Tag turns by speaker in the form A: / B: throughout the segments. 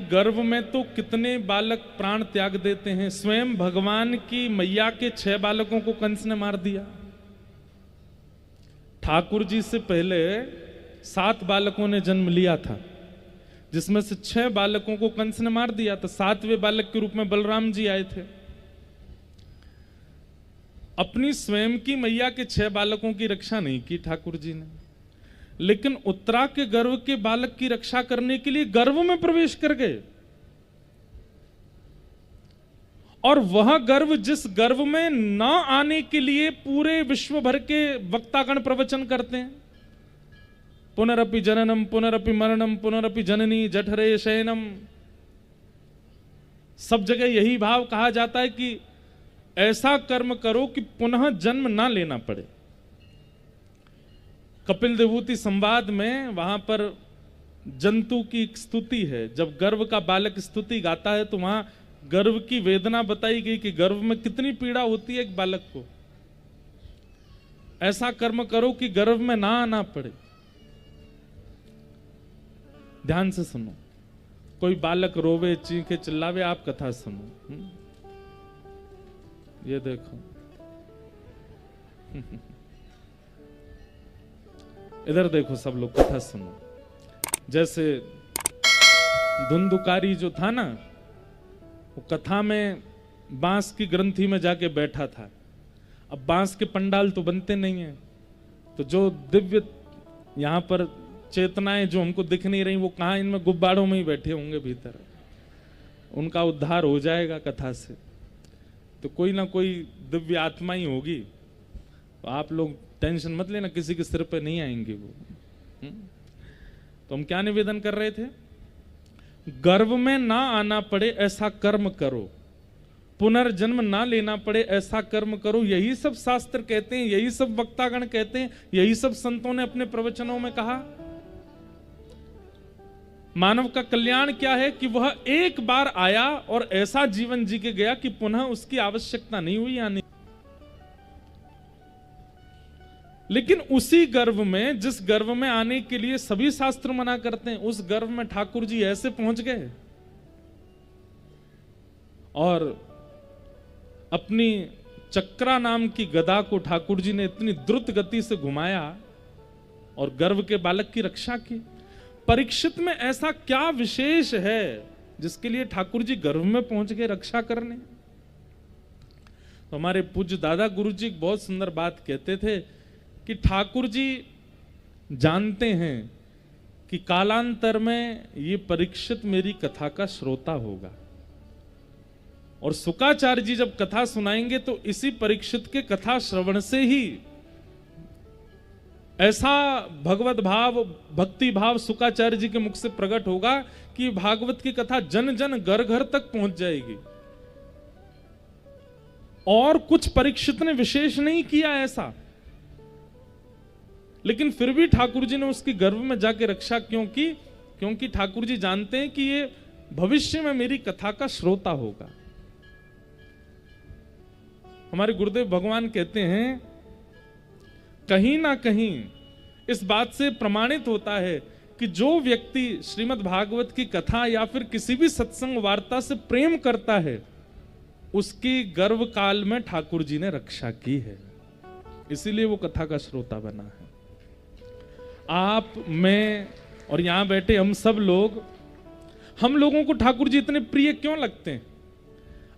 A: गर्भ में तो कितने बालक प्राण त्याग देते हैं। स्वयं भगवान की मैया के 6 बालकों को कंस ने मार दिया। ठाकुर जी से पहले 7 बालकों ने जन्म लिया था, जिसमें से 6 बालकों को कंस ने मार दिया था। 7वें बालक के रूप में बलराम जी आए थे। अपनी स्वयं की मैया के 6 बालकों की रक्षा नहीं की ठाकुर जी ने, लेकिन उत्तरा के गर्भ के बालक की रक्षा करने के लिए गर्भ में प्रवेश कर गए। और वह गर्भ, जिस गर्भ में न आने के लिए पूरे विश्व भर के वक्तागण प्रवचन करते हैं, पुनरपि जननम पुनरपि मरणम पुनरपि जननी जठरे शयनम, सब जगह यही भाव कहा जाता है कि ऐसा कर्म करो कि पुनः जन्म ना लेना पड़े। कपिल देवूति संवाद में वहां पर जंतु की एक स्तुति है। जब गर्भ का बालक स्तुति गाता है तो वहां गर्भ की वेदना बताई गई कि गर्भ में कितनी पीड़ा होती है एक बालक को। ऐसा कर्म करो कि गर्भ में ना आना पड़े। ध्यान से सुनो। कोई बालक रोवे, चीखे, चिल्लावे, आप कथा सुनो। ये देखो इधर देखो, सब लोग कथा सुनो। जैसे धुंधुकारी जो था ना, वो कथा में बांस की ग्रंथि में जाके बैठा था। अब बांस के पंडाल तो बनते नहीं हैं, तो जो दिव्य यहां पर चेतनाएं जो हमको दिख नहीं रही, वो कहां इनमें गुब्बारों में ही बैठे होंगे भीतर। उनका उद्धार हो जाएगा कथा से, तो कोई ना कोई दिव्य आत्मा ही होगी। तो आप लोग टेंशन मत लेना, किसी के सिर पे नहीं आएंगे वो। तो हम क्या निवेदन कर रहे थे? गर्भ में ना आना पड़े ऐसा कर्म करो, पुनर्जन्म ना लेना पड़े ऐसा कर्म करो। यही सब शास्त्र कहते हैं, यही सब वक्तागण कहते हैं, यही सब संतों ने अपने प्रवचनों में कहा। मानव का कल्याण क्या है कि वह एक बार आया और ऐसा जीवन जी के गया कि पुनः उसकी आवश्यकता नहीं हुई आने। लेकिन उसी गर्भ में, जिस गर्भ में आने के लिए सभी शास्त्र मना करते हैं, उस गर्भ में ठाकुर जी ऐसे पहुंच गए और अपनी चक्रा नाम की गदा को ठाकुर जी ने इतनी द्रुत गति से घुमाया और गर्भ के बालक की रक्षा की। परीक्षित में ऐसा क्या विशेष है जिसके लिए ठाकुर जी गर्भ में पहुंच गए रक्षा करने? तो हमारे पूज्य दादा गुरु जी एक बहुत सुंदर बात कहते थे कि ठाकुर जी जानते हैं कि कालांतर में ये परीक्षित मेरी कथा का श्रोता होगा, और शुकाचार्य जी जब कथा सुनाएंगे तो इसी परीक्षित के कथा श्रवण से ही ऐसा भगवत भाव, भक्ति भाव शुकाचार्य जी के मुख से प्रकट होगा कि भागवत की कथा जन जन घर घर तक पहुंच जाएगी। और कुछ परीक्षित ने विशेष नहीं किया ऐसा, लेकिन फिर भी ठाकुर जी ने उसकी गर्भ में जाके रक्षा क्यों की? क्योंकि ठाकुर जी जानते हैं कि ये भविष्य में मेरी कथा का श्रोता होगा। हमारे गुरुदेव भगवान कहते हैं, कहीं ना कहीं इस बात से प्रमाणित होता है कि जो व्यक्ति श्रीमद् भागवत की कथा या फिर किसी भी सत्संग वार्ता से प्रेम करता है, उसकी गर्भ काल में ठाकुर जी ने रक्षा की है, इसीलिए वो कथा का श्रोता बना है। आप, मैं और यहां बैठे हम सब लोग, हम लोगों को ठाकुर जी इतने प्रिय क्यों लगते हैं?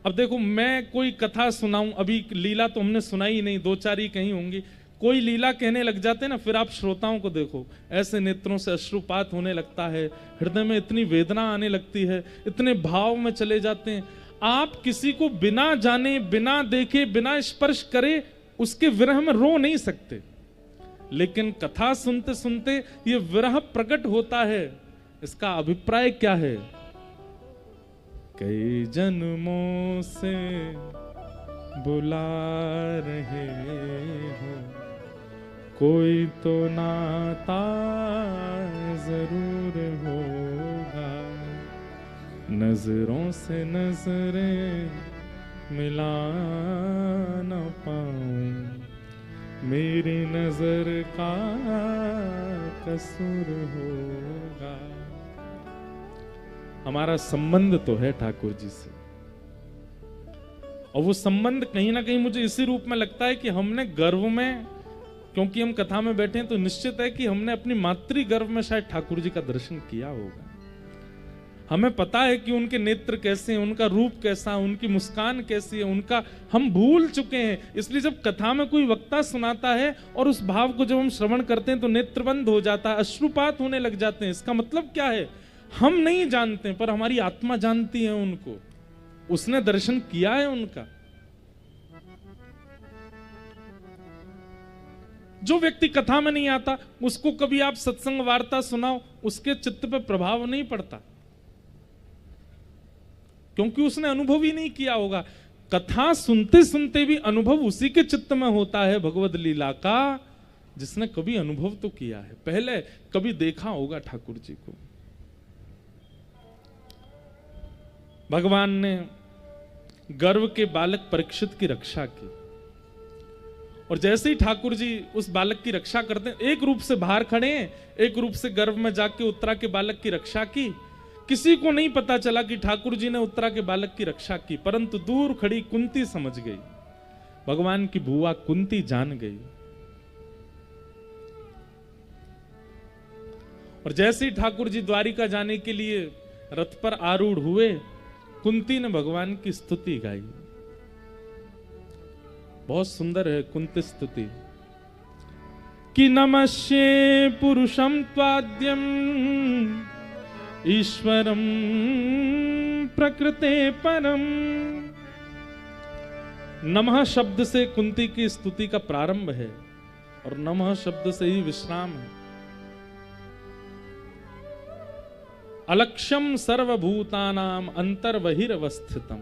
A: अब देखो, मैं कोई कथा सुनाऊं, अभी लीला तो हमने सुनाई ही नहीं, 2-4 ही कहीं होंगी। कोई लीला कहने लग जाते हैं ना, फिर आप श्रोताओं को देखो, ऐसे नेत्रों से अश्रुपात होने लगता है, हृदय में इतनी वेदना आने लगती है, इतने भाव में चले जाते हैं। आप किसी को बिना जाने, बिना देखे, बिना स्पर्श करे उसके विरह में रो नहीं सकते, लेकिन कथा सुनते सुनते ये विरह प्रकट होता है। इसका अभिप्राय क्या है? कई जन्मों से बुला रहे हो, कोई तो नाता जरूर होगा, नजरों से नजरें मिला न पाऊं, मेरी नजर का कसूर होगा। हमारा संबंध तो है ठाकुर जी से, और वो संबंध कहीं ना कहीं मुझे इसी रूप में लगता है कि हमने गर्भ में, क्योंकि हम कथा में बैठे हैं तो निश्चित है कि हमने अपनी मातृ गर्भ में शायद ठाकुर जी का दर्शन किया होगा। हमें पता है कि उनके नेत्र कैसे हैं, उनका रूप कैसा है, उनकी मुस्कान कैसी है, उनका हम भूल चुके हैं। इसलिए जब कथा में कोई वक्ता सुनाता है और उस भाव को जब हम श्रवण करते हैं तो नेत्रबंद हो जाता है, अश्रुपात होने लग जाते हैं। इसका मतलब क्या है? हम नहीं जानते पर हमारी आत्मा जानती है उनको, उसने दर्शन किया है उनका। जो व्यक्ति कथा में नहीं आता उसको कभी आप सत्संग वार्ता सुनाओ, उसके चित्त पे प्रभाव नहीं पड़ता, क्योंकि उसने अनुभव ही नहीं किया होगा। कथा सुनते सुनते भी अनुभव उसी के चित्त में होता है भगवद लीला का, जिसने कभी अनुभव तो किया है, पहले कभी देखा होगा ठाकुर जी को। भगवान ने गर्व के बालक परीक्षित की रक्षा की, और जैसे ही ठाकुर जी उस बालक की रक्षा करते हैं, एक रूप से बाहर खड़े हैं, एक रूप से गर्भ में जाके उत्तरा के बालक की रक्षा की। किसी को नहीं पता चला कि ठाकुर जी ने उत्तरा के बालक की रक्षा की, परंतु दूर खड़ी कुंती समझ गई, भगवान की बुआ कुंती जान गई। और जैसे ही ठाकुर जी द्वारिका जाने के लिए रथ पर आरूढ़ हुए, कुंती ने भगवान की स्तुति गाई। बहुत सुंदर है कुंती स्तुति कि नमस्ये पुरुषम त्वाद्यम ईश्वरम प्रकृते परम। नमः शब्द से कुंती की स्तुति का प्रारंभ है और नमः शब्द से ही विश्राम है। अलक्ष्यम सर्वभूतानाम अंतर्बहिरवस्थितम।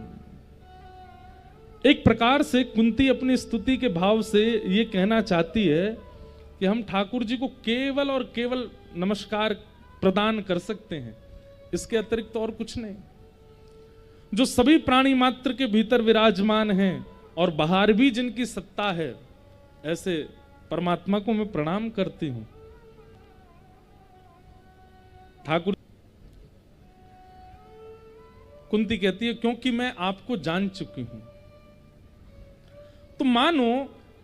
A: एक प्रकार से कुंती अपनी स्तुति के भाव से ये कहना चाहती है कि हम ठाकुर जी को केवल और केवल नमस्कार प्रदान कर सकते हैं, इसके अतिरिक्त तो और कुछ नहीं। जो सभी प्राणी मात्र के भीतर विराजमान हैं और बाहर भी जिनकी सत्ता है, ऐसे परमात्मा को मैं प्रणाम करती हूं। ठाकुर कुंती कहती है क्योंकि मैं आपको जान चुकी हूं। तो मानो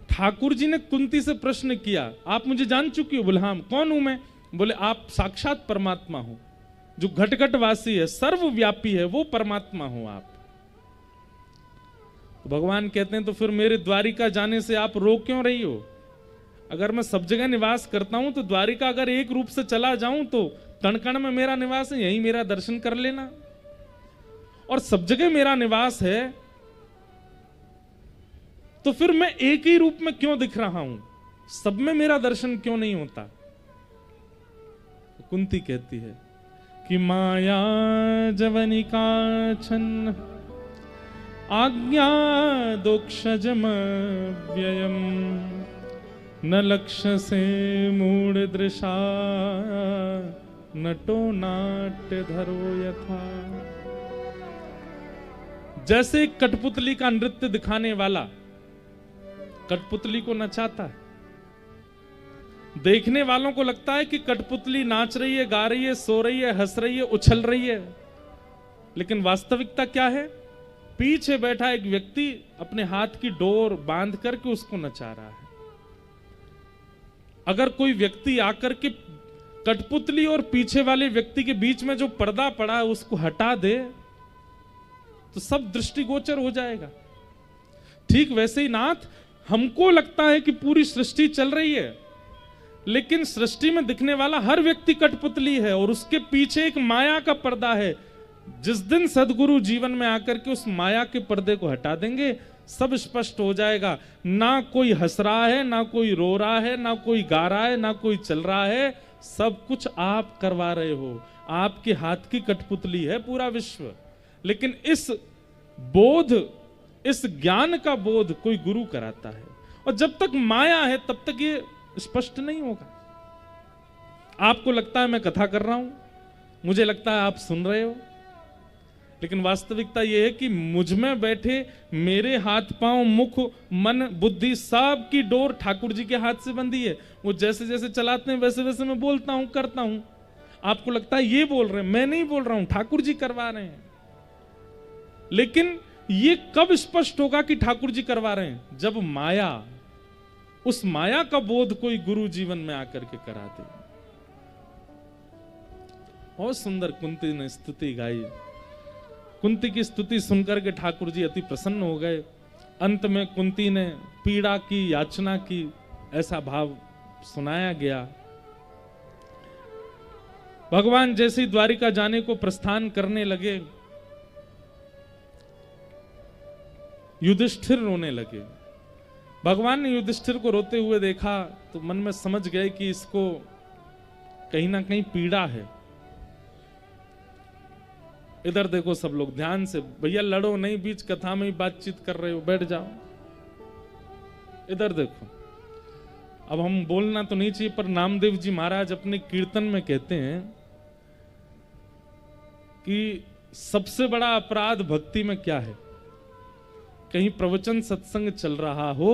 A: ठाकुर जी ने कुंती से प्रश्न किया, आप मुझे जान चुकी हो? बोले हाँ। कौन हूं मैं? बोले आप साक्षात परमात्मा हो, जो घट घट वासी है, सर्वव्यापी है, वो परमात्मा हो आप। तो भगवान कहते हैं तो फिर मेरे द्वारिका जाने से आप रो क्यों रही हो? अगर मैं सब जगह निवास करता हूं तो द्वारिका अगर एक रूप से चला जाऊं तो कण कण में मेरा निवास है, यही मेरा दर्शन कर लेना। और सब जगह मेरा निवास है तो फिर मैं एक ही रूप में क्यों दिख रहा हूं? सब में मेरा दर्शन क्यों नहीं होता? तो कुंती कहती है कि माया जवनिका छन्न आज्ञा दोक्षजम व्ययम न लक्ष्य से मूढ़ दृशा नटो नाट्य धरो यथा। जैसे कठपुतली का नृत्य दिखाने वाला कठपुतली को नचाता है, देखने वालों को लगता है कि कठपुतली नाच रही है, गा रही है, सो रही है, हंस रही है, उछल रही है, लेकिन वास्तविकता क्या है? पीछे बैठा एक व्यक्ति अपने हाथ की डोर बांध करके उसको नचा रहा है। अगर कोई व्यक्ति आकर के कठपुतली और पीछे वाले व्यक्ति के बीच में जो पर्दा पड़ा है उसको हटा दे तो सब दृष्टिगोचर हो जाएगा। ठीक वैसे ही नाथ, हमको लगता है कि पूरी सृष्टि चल रही है, लेकिन सृष्टि में दिखने वाला हर व्यक्ति कठपुतली है और उसके पीछे एक माया का पर्दा है। जिस दिन सदगुरु जीवन में आकर के उस माया के पर्दे को हटा देंगे, सब स्पष्ट हो जाएगा। ना कोई हंस रहा है, ना कोई रो रहा है, ना कोई गा रहा है, ना कोई चल रहा है, सब कुछ आप करवा रहे हो। आपके हाथ की कठपुतली है पूरा विश्व। लेकिन इस बोध, इस ज्ञान का बोध कोई गुरु कराता है, और जब तक माया है तब तक ये स्पष्ट नहीं होगा। आपको लगता है मैं कथा कर रहा हूं, मुझे लगता है आप सुन रहे हो, लेकिन वास्तविकता यह है कि मुझ में बैठे मेरे हाथ पांव मुख मन बुद्धि सब की डोर ठाकुर जी के हाथ से बंधी है। वो जैसे जैसे चलाते हैं वैसे वैसे मैं बोलता हूं, करता हूं। आपको लगता है ये बोल रहे हैं, मैं नहीं बोल रहा हूं, ठाकुर जी करवा रहे हैं। लेकिन ये कब स्पष्ट होगा कि ठाकुर जी करवा रहे हैं? जब माया, उस माया का बोध कोई गुरु जीवन में आकर के करा दे। बहुत सुंदर कुंती ने स्तुति गाई। कुंती की स्तुति सुनकर के ठाकुर जी अति प्रसन्न हो गए। अंत में कुंती ने पीड़ा की, याचना की, ऐसा भाव सुनाया गया। भगवान जैसे ही द्वारिका जाने को प्रस्थान करने लगे, युधिष्ठिर रोने लगे। भगवान ने युधिष्ठिर को रोते हुए देखा तो मन में समझ गए कि इसको कहीं ना कहीं पीड़ा है। इधर देखो सब लोग ध्यान से, भैया लड़ो नहीं, बीच कथा में ही बातचीत कर रहे हो, बैठ जाओ। इधर देखो, अब हम बोलना तो नहीं चाहिए, पर नामदेव जी महाराज अपने कीर्तन में कहते हैं कि सबसे बड़ा अपराध भक्ति में क्या है? कहीं प्रवचन सत्संग चल रहा हो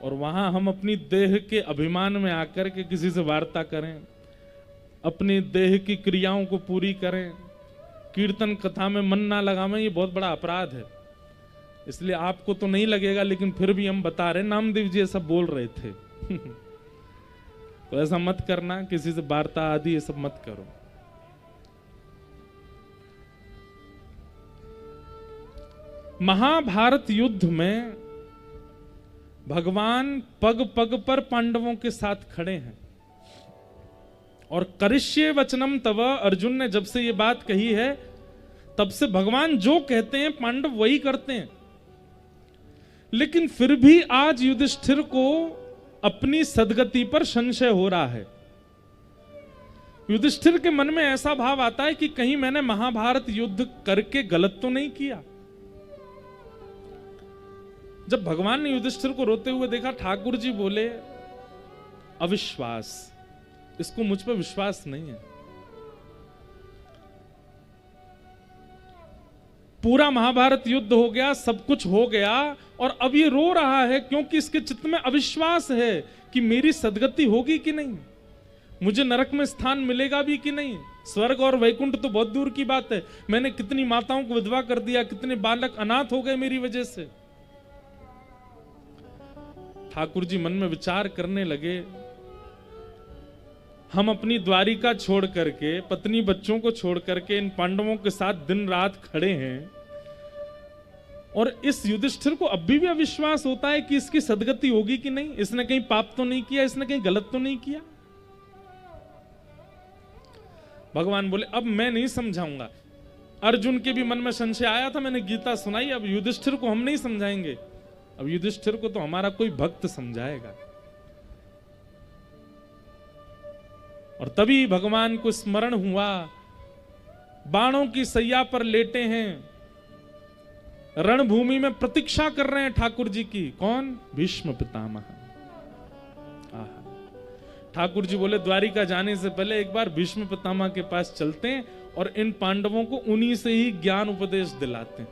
A: और वहां हम अपनी देह के अभिमान में आकर के किसी से वार्ता करें, अपनी देह की क्रियाओं को पूरी करें, कीर्तन कथा में मन ना लगावें, ये बहुत बड़ा अपराध है। इसलिए आपको तो नहीं लगेगा, लेकिन फिर भी हम बता रहे, नामदेव जी ऐसा बोल रहे थे। तो ऐसा मत करना, किसी से वार्ता आदि ये सब मत करो। महाभारत युद्ध में भगवान पग पग पर पांडवों के साथ खड़े हैं और करिष्ये वचनम तव, अर्जुन ने जब से ये बात कही है तब से भगवान जो कहते हैं पांडव वही करते हैं। लेकिन फिर भी आज युधिष्ठिर को अपनी सद्गति पर संशय हो रहा है। युधिष्ठिर के मन में ऐसा भाव आता है कि कहीं मैंने महाभारत युद्ध करके गलत तो नहीं किया। जब भगवान ने युधिष्ठिर को रोते हुए देखा, ठाकुर जी बोले, अविश्वास, इसको मुझ पर विश्वास नहीं है। पूरा महाभारत युद्ध हो गया, सब कुछ हो गया, और अब ये रो रहा है क्योंकि इसके चित्त में अविश्वास है कि मेरी सद्गति होगी कि नहीं, मुझे नरक में स्थान मिलेगा भी कि नहीं। स्वर्ग और वैकुंठ तो बहुत दूर की बात है, मैंने कितनी माताओं को विधवा कर दिया, कितने बालक अनाथ हो गए मेरी वजह से। ठाकुर जी मन में विचार करने लगे, हम अपनी द्वारिका छोड़ करके, पत्नी बच्चों को छोड़ करके इन पांडवों के साथ दिन रात खड़े हैं, और इस युधिष्ठिर को अभी भी अविश्वास होता है कि इसकी सद्गति होगी कि नहीं, इसने कहीं पाप तो नहीं किया, इसने कहीं गलत तो नहीं किया। भगवान बोले, अब मैं नहीं समझाऊंगा। अर्जुन के भी मन में संशय आया था, मैंने गीता सुनाई, अब युधिष्ठिर को हम नहीं समझाएंगे, अब युधिष्ठिर को तो हमारा कोई भक्त समझाएगा। और तभी भगवान को स्मरण हुआ, बाणों की सैया पर लेटे हैं, रणभूमि में प्रतीक्षा कर रहे हैं ठाकुर जी की। कौन? भीष्म पितामह। ठाकुर जी बोले, द्वारिका जाने से पहले एक बार भीष्म पितामह के पास चलते हैं और इन पांडवों को उन्हीं से ही ज्ञान उपदेश दिलाते हैं।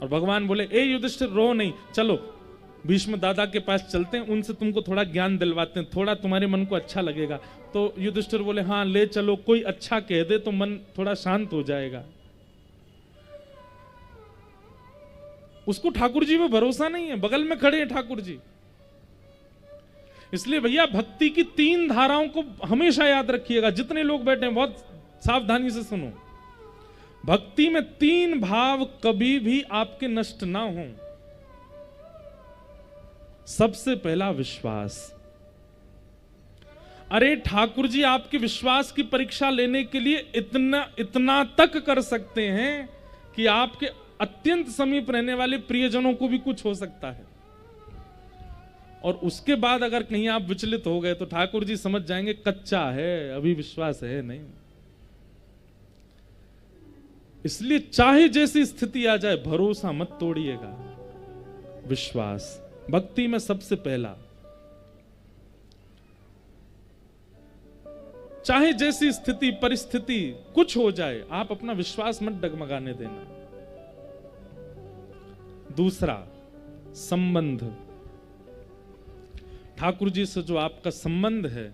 A: और भगवान बोले, ए युधिष्ठिर रो नहीं, चलो भीष्म दादा के पास चलते हैं, उनसे तुमको थोड़ा ज्ञान दिलवाते हैं, थोड़ा तुम्हारे मन को अच्छा लगेगा। तो युधिष्ठिर बोले, हाँ ले चलो, कोई अच्छा कह दे तो मन थोड़ा शांत हो जाएगा। उसको ठाकुर जी पे भरोसा नहीं है, बगल में खड़े हैं ठाकुर जी। इसलिए भैया भक्ति की 3 धाराओं को हमेशा याद रखिएगा। जितने लोग बैठे हैं बहुत सावधानी से सुनो। भक्ति में 3 भाव कभी भी आपके नष्ट ना हो। सबसे पहला विश्वास। अरे ठाकुर जी आपके विश्वास की परीक्षा लेने के लिए इतना तक कर सकते हैं कि आपके अत्यंत समीप रहने वाले प्रियजनों को भी कुछ हो सकता है। और उसके बाद अगर कहीं आप विचलित हो गए तो ठाकुर जी समझ जाएंगे कच्चा है, अभी विश्वास है नहीं। इसलिए चाहे जैसी स्थिति आ जाए, भरोसा मत तोड़िएगा। विश्वास भक्ति में सबसे पहला। चाहे जैसी स्थिति परिस्थिति कुछ हो जाए, आप अपना विश्वास मत डगमगाने देना। दूसरा, संबंध। ठाकुर जी से जो आपका संबंध है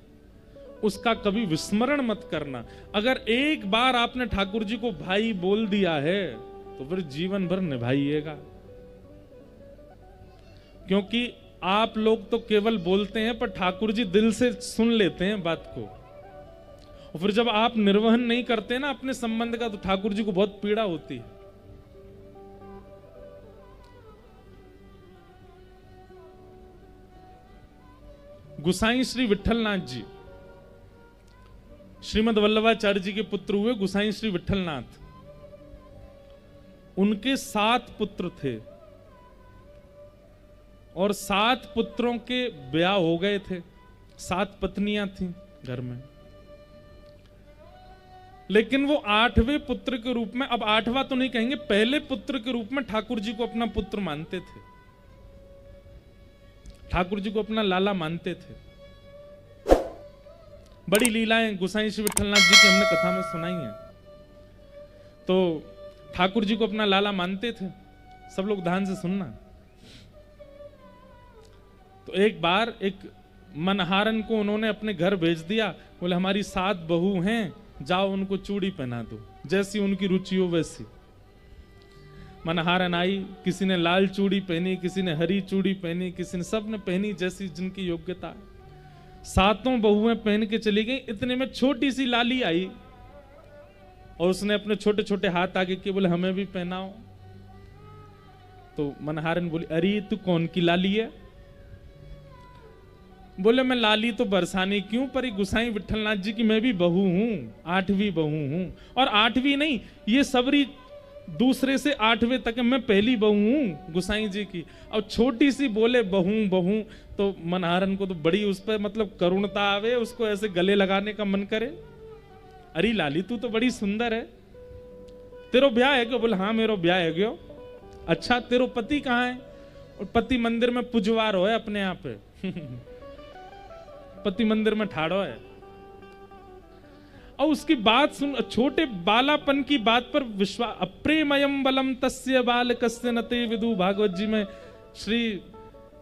A: उसका कभी विस्मरण मत करना। अगर एक बार आपने ठाकुर जी को भाई बोल दिया है तो फिर जीवन भर निभाइएगा, क्योंकि आप लोग तो केवल बोलते हैं पर ठाकुर जी दिल से सुन लेते हैं बात को। और फिर जब आप निर्वहन नहीं करते ना अपने संबंध का, तो ठाकुर जी को बहुत पीड़ा होती है। गुसाई श्री विठलनाथ जी श्रीमद वल्लभाचार्य जी के पुत्र हुए। गुसाई श्री विठलनाथ, उनके 7 पुत्र थे और 7 पुत्रों के ब्याह हो गए थे, 7 पत्नियां थीं घर में। लेकिन वो 8वें पुत्र के रूप में, अब 8वां तो नहीं कहेंगे, पहले पुत्र के रूप में ठाकुर जी को अपना पुत्र मानते थे, ठाकुर जी को अपना लाला मानते थे। बड़ी लीलाएं गुसाई श्री विठलनाथ जी की हमने कथा में सुनाई हैं। तो ठाकुर जी को अपना लाला मानते थे। सब लोग ध्यान से सुनना। तो एक बार एक मनहारन को उन्होंने अपने घर भेज दिया। बोले हमारी 7 बहू हैं, जाओ उनको चूड़ी पहना दो, जैसी उनकी रुचि हो वैसी। मनहारन आई, किसी ने लाल चूड़ी पहनी, किसी ने हरी चूड़ी पहनी, किसी ने, सब ने पहनी जैसी जिनकी योग्यता है। 7 बहुएं पहन के चली गई। इतने में छोटी सी लाली आई और उसने अपने छोटे छोटे हाथ आगे किए, बोले हमें भी पहनाओ। तो मनहारन बोली अरे तू कौन की लाली है? बोले मैं लाली तो बरसाने क्यों, पर ये गुसाई विठलनाथ जी की मैं भी बहू हूं, 8वीं बहू हूं। और 8वीं नहीं, ये सबरी दूसरे से 8वें तक मैं पहली बहू हूं गुसाई जी की। अब छोटी सी बोले बहू बहू, तो मनहारन को तो बड़ी उस पर मतलब करुणता आवे, उसको ऐसे गले लगाने का मन करे। अरे लाली तू तो बड़ी सुंदर है, तेरो ब्याह है क्यों? बोले हाँ मेरो ब्याह है क्यों। अच्छा तेरो पति कहाँ है? और पति मंदिर में पुजवार हो है अपने आप पे पति मंदिर में ठाड़ो है। और उसकी बात सुन, छोटे बालापन की बात पर विश्वास। अप्रेमयम बलम तस्य बालकस्य नते विदु। भागवत जी में श्री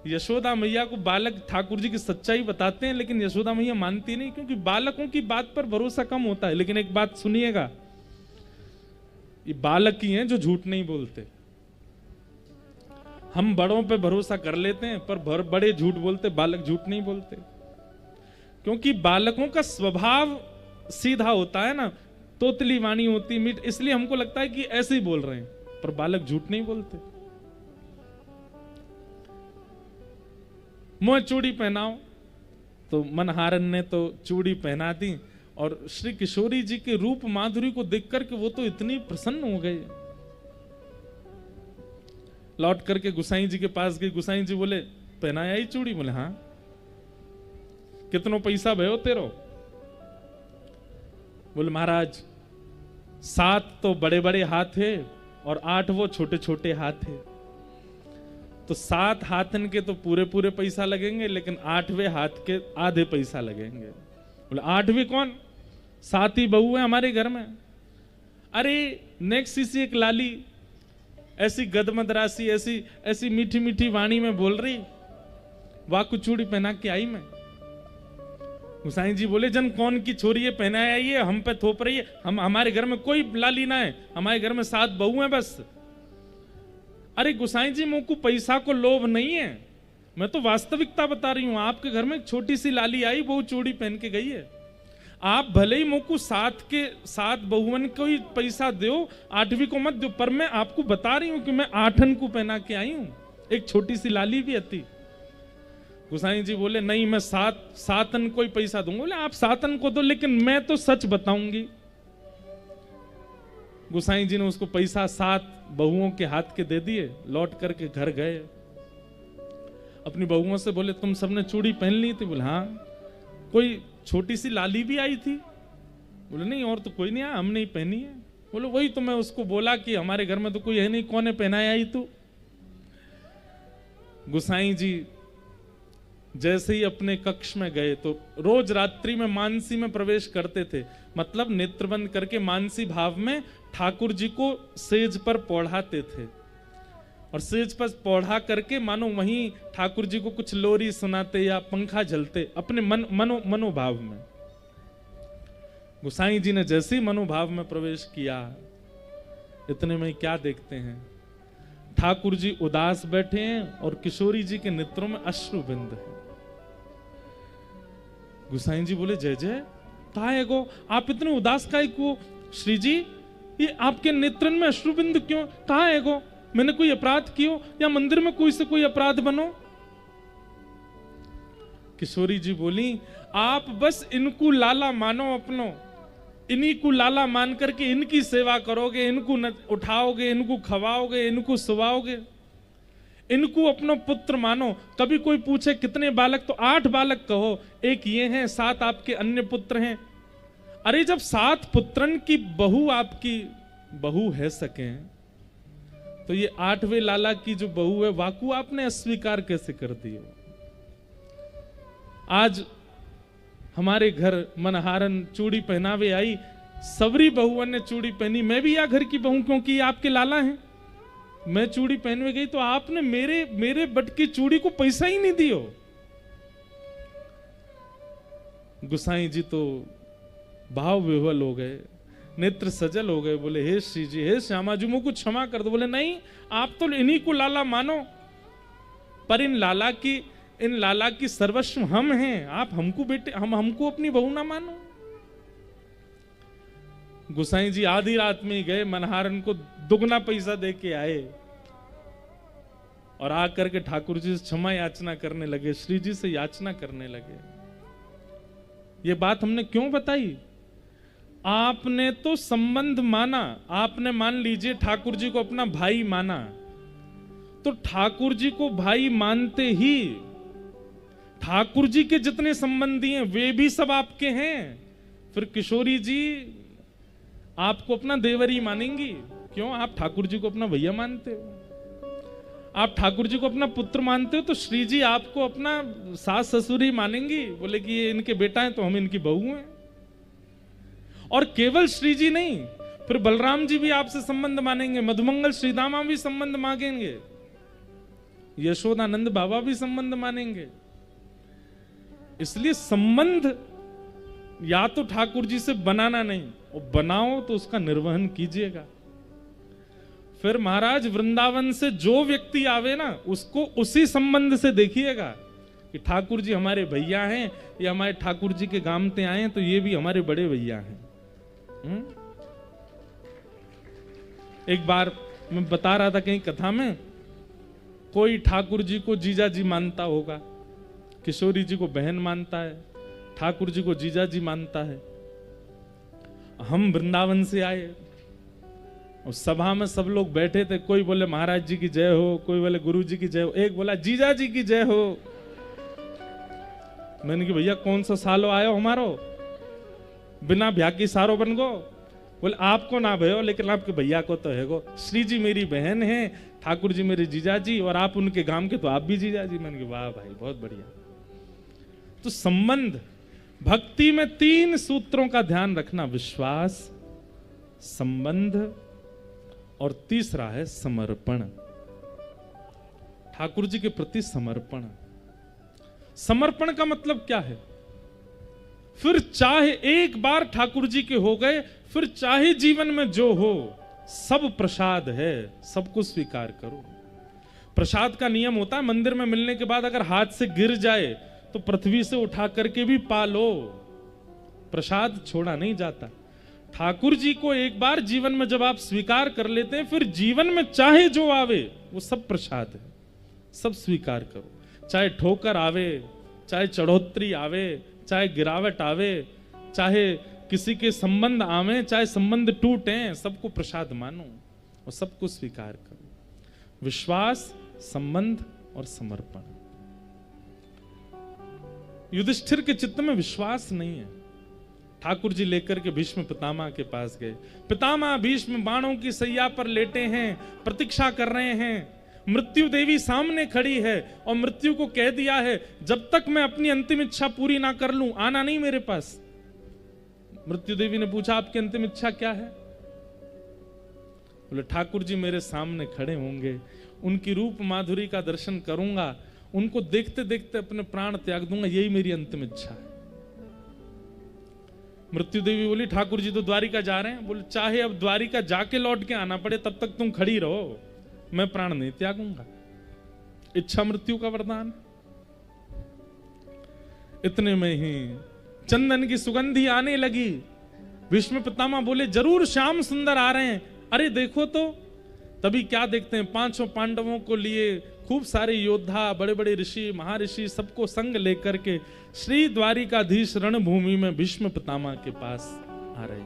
A: यशोदा मैया को बालक ठाकुर जी की सच्चाई बताते हैं, लेकिन यशोदा मैया मानती नहीं, क्योंकि बालकों की बात पर भरोसा कम होता है। लेकिन एक बात सुनिएगा, ये बालक ही हैं जो झूठ नहीं बोलते। हम बड़ों पे भरोसा कर लेते हैं, पर बड़े झूठ बोलते, बालक झूठ नहीं बोलते। क्योंकि बालकों का स्वभाव सीधा होता है ना, तोतली वाणी होती मीठ, इसलिए हमको लगता है कि ऐसे ही बोल रहे हैं, पर बालक झूठ नहीं बोलते। मुझे चूड़ी पहनाओ, तो मनहारन ने तो चूड़ी पहना दी। और श्री किशोरी जी के रूप माधुरी को देख करके वो तो इतनी प्रसन्न हो गए। लौट करके गुसाई जी के पास गई। गुसाई जी बोले पहनाया ही चूड़ी? बोले हाँ। कितनो पैसा भयो तेरो? बोले महाराज 7 तो बड़े बड़े हाथ है और 8 वो छोटे छोटे हाथ है, तो 7 हाथन के तो पूरे पूरे पैसा लगेंगे, लेकिन 8वें हाथ के आधे पैसा लगेंगे। बोले 8वीं कौन? 7 ही बहू है हमारे घर में। अरे नेक्स्ट इसी एक लाली ऐसी गदमदरासी, ऐसी ऐसी मीठी मीठी वाणी में बोल रही, वाकु चूड़ी पहना के आई मैं। गुसाई जी बोले जन कौन की छोरी है पहनाया ये हम पे थोप रही है, हम हमारे घर में कोई लाली ना है, हमारे घर में 7 बहू हैं बस। अरे गुसाई जी मुझको पैसा को लोभ नहीं है, मैं तो वास्तविकता बता रही हूं। आपके घर में एक छोटी सी लाली आई, वो चूड़ी पहन के गई है। आप भले ही मुझको 7 बहुवन को ही पैसा दो, 8वीं को मत दो, पर मैं आपको बता रही हूं कि मैं 8 को पहना के आई हूं, एक छोटी सी लाली भी आती। गुसाई जी बोले नहीं मैं 7 को ही पैसा दूंगा। बोले आप 7 को दो, लेकिन मैं तो सच बताऊंगी। गुसाई जी ने उसको पैसा 7 बहुओं के हाथ के दे दिए। लौट करके घर गए, अपनी बहुओं से बोले तुम सबने चूड़ी पहन ली थी? बोले हाँ। कोई छोटी सी लाली भी आई थी? बोले नहीं और तो कोई नहीं आया, हमने ही पहनी है। बोले वही तो मैं उसको बोला कि हमारे घर में तो कोई है नहीं, कौन है पहनाया आई तू? गुसाई जी जैसे ही अपने कक्ष में गए तो रोज रात्रि में मानसी में प्रवेश करते थे, मतलब नेत्र बंद करके मानसी भाव में ठाकुर जी को सेज पर पौढ़ाते थे। और सेज पर पौढ़ा करके मानो वहीं ठाकुर जी को कुछ लोरी सुनाते या पंखा झलते अपने मनोभाव में। गोसाई जी ने जैसे ही मनोभाव में प्रवेश किया, इतने में क्या देखते हैं, ठाकुर जी उदास बैठे हैं और किशोरी जी के नेत्रों में अश्रु बिंद है। गोसाई जी बोले, जय जय, कहा है गो, आप इतने उदास काहे को? श्री जी, ये आपके नेत्रन में अश्रुबिंद क्यों? कहा है गो, मैंने कोई अपराध कियो या मंदिर में कोई से कोई अपराध बनो? किशोरी जी बोली, आप बस इनको लाला मानो अपनो, इन्हीं को लाला मान करके इनकी सेवा करोगे, इनको उठाओगे, इनको खवाओगे, इनको सुवाओगे, इनको अपना पुत्र मानो। कभी कोई पूछे कितने बालक, तो 8 बालक कहो, एक ये हैं, 7 आपके अन्य पुत्र हैं। अरे जब 7 पुत्रन की बहू आपकी बहू है सके, तो ये 8वें लाला की जो बहू है वाकू आपने अस्वीकार कैसे कर दिया? आज हमारे घर मनहारन चूड़ी पहनावे आई, सबरी बहुओं ने चूड़ी पहनी, मैं भी या घर की बहू, क्योंकि ये आपके लाला हैं। मैं चूड़ी पहनवे गई तो आपने मेरे बट की चूड़ी को पैसा ही नहीं दियो। गुसाई जी तो भाव विह्वल हो गए, नेत्र सजल हो गए, बोले, हे श्री जी, हे श्यामा जी, मुझको क्षमा कर दो। बोले, नहीं, आप तो इन्हीं को लाला मानो, पर इन लाला की सर्वस्व हम हैं, आप हमको बेटे, हमको अपनी बहू ना मानो। गुसाई जी आधी रात में ही गए, मनहारन को दुगना पैसा दे के आए और आकर के ठाकुर जी से क्षमा याचना करने लगे, श्री जी से याचना करने लगे। ये बात हमने क्यों बताई? आपने तो संबंध माना, आपने मान लीजिए ठाकुर जी को अपना भाई माना, तो ठाकुर जी को भाई मानते ही ठाकुर जी के जितने संबंधी हैं वे भी सब आपके हैं। फिर किशोरी जी आपको अपना देवरी मानेंगी, क्यों? आप ठाकुर जी को अपना भैया मानते हो, आप ठाकुर जी को अपना पुत्र मानते हो, तो श्री जी आपको अपना सास ससुर ही मानेंगी, बोले कि ये इनके बेटा है तो हम इनकी बहू हैं। और केवल श्री जी नहीं, फिर बलराम जी भी आपसे संबंध मानेंगे, मधुमंगल श्रीदामा भी संबंध मांगेंगे, यशोदानंद बाबा भी संबंध मानेंगे। इसलिए संबंध या तो ठाकुर जी से बनाना नहीं, और बनाओ तो उसका निर्वहन कीजिएगा। फिर महाराज वृंदावन से जो व्यक्ति आवे ना, उसको उसी संबंध से देखिएगा कि ठाकुर जी हमारे भैया हैं, या हमारे ठाकुर जी के गामते आए हैं तो ये भी हमारे बड़े भैया हैं। एक बार मैं बता रहा था कहीं कथा में, कोई ठाकुर जी को जीजा जी मानता होगा, किशोरी जी को बहन मानता है, ठाकुर जी को जीजा जी मानता है। हम वृंदावन से आए और सभा में सब लोग बैठे थे, कोई बोले महाराज जी की जय हो, कोई बोले गुरु जी की जय हो, एक बोला जीजा जी की जय हो। मैंने कहा भैया कौन सा सालो आयो हमारो, बिना ब्याह की सारो बन गो। बोले आपको ना भयो, लेकिन आपके भैया को तो है गो, श्री जी मेरी बहन है, ठाकुर जी मेरे जीजा जी, और आप उनके गांव के तो आप भी जीजा जी। मैंने कहा वाह भाई बहुत बढ़िया। तो संबंध भक्ति में 3 सूत्रों का ध्यान रखना, विश्वास, संबंध और तीसरा है समर्पण। ठाकुर जी के प्रति समर्पण। समर्पण का मतलब क्या है? फिर चाहे एक बार ठाकुर जी के हो गए, फिर चाहे जीवन में जो हो, सब प्रसाद है, सबको स्वीकार करो। प्रसाद का नियम होता है, मंदिर में मिलने के बाद अगर हाथ से गिर जाए तो पृथ्वी से उठा करके भी पालो, प्रसाद छोड़ा नहीं जाता। ठाकुर जी को एक बार जीवन में जब आप स्वीकार कर लेते हैं, फिर जीवन में चाहे जो आवे वो सब प्रसाद है, सब स्वीकार करो। चाहे ठोकर आवे, चाहे चढ़ोतरी आवे, चाहे गिरावट आवे, चाहे किसी के संबंध आवे, चाहे संबंध टूटे, सबको प्रसाद मानो और सबको स्वीकार करो। विश्वास, संबंध और समर्पण। युधिष्ठिर के चित्त में विश्वास नहीं है। ठाकुर जी लेकर के भीष्म पितामह के पास गए। पितामह भीष्म बाणों की सैया पर लेटे हैं, प्रतीक्षा कर रहे हैं। मृत्यु देवी सामने खड़ी है और मृत्यु को कह दिया है जब तक मैं अपनी अंतिम इच्छा पूरी ना कर लूं आना नहीं मेरे पास। मृत्यु देवी ने पूछा आपकी अंतिम इच्छा क्या है? बोले ठाकुर जी मेरे सामने खड़े होंगे, उनकी रूप माधुरी का दर्शन करूंगा, उनको देखते देखते अपने प्राण त्याग दूंगा, यही मेरी अंतिम इच्छा है। मृत्यु देवी बोली ठाकुर जी तो द्वारिका जा रहे हैं। बोले चाहे अब द्वारिका जाके लौट के आना पड़े तब तक तुम खड़ी रहो, मैं प्राण नहीं त्यागूंगा। इच्छा मृत्यु का वरदान। इतने में ही चंदन की सुगंधी आने लगी। भीष्म पितामह बोले जरूर श्याम सुंदर आ रहे हैं। अरे देखो तो, तभी क्या देखते हैं, पांचों पांडवों को लिए खूब सारे योद्धा, बड़े बड़े ऋषि, महर्षि सबको संग लेकर के श्री द्वारिकाधीश रणभूमि में भीष्म पितामह के पास आ रहे।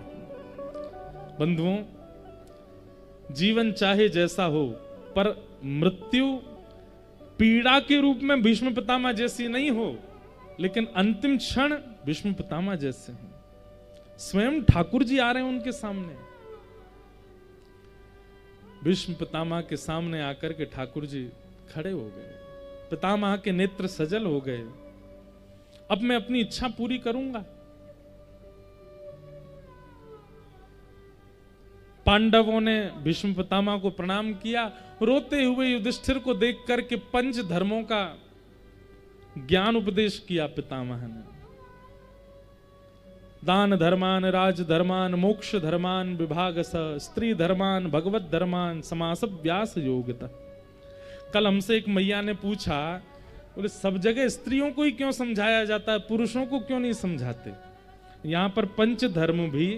A: बंधुओं, जीवन चाहे जैसा हो, पर मृत्यु पीड़ा के रूप में भीष्म पितामह जैसी नहीं हो, लेकिन अंतिम क्षण भीष्म पितामह जैसे हो। स्वयं ठाकुर जी आ रहे हैं उनके सामने। भीष्म पितामह के सामने आकर के ठाकुर जी खड़े हो गए। पितामह के नेत्र सजल हो गए। अब मैं अपनी इच्छा पूरी करूंगा। पांडवों ने भीष्म पितामह को प्रणाम किया। रोते हुए युधिष्ठिर को देख करके पंच धर्मों का ज्ञान उपदेश किया पितामह ने। दान धर्मान, राज धर्मान, मोक्ष धर्मान, विभागस, स्त्री धर्मान, भगवत धर्मान, समास व्यास योगिता। कल हमसे एक मैया ने पूछा, बोले सब जगह स्त्रियों को ही क्यों समझाया जाता है, पुरुषों को क्यों नहीं समझाते? यहां पर पंच धर्म भी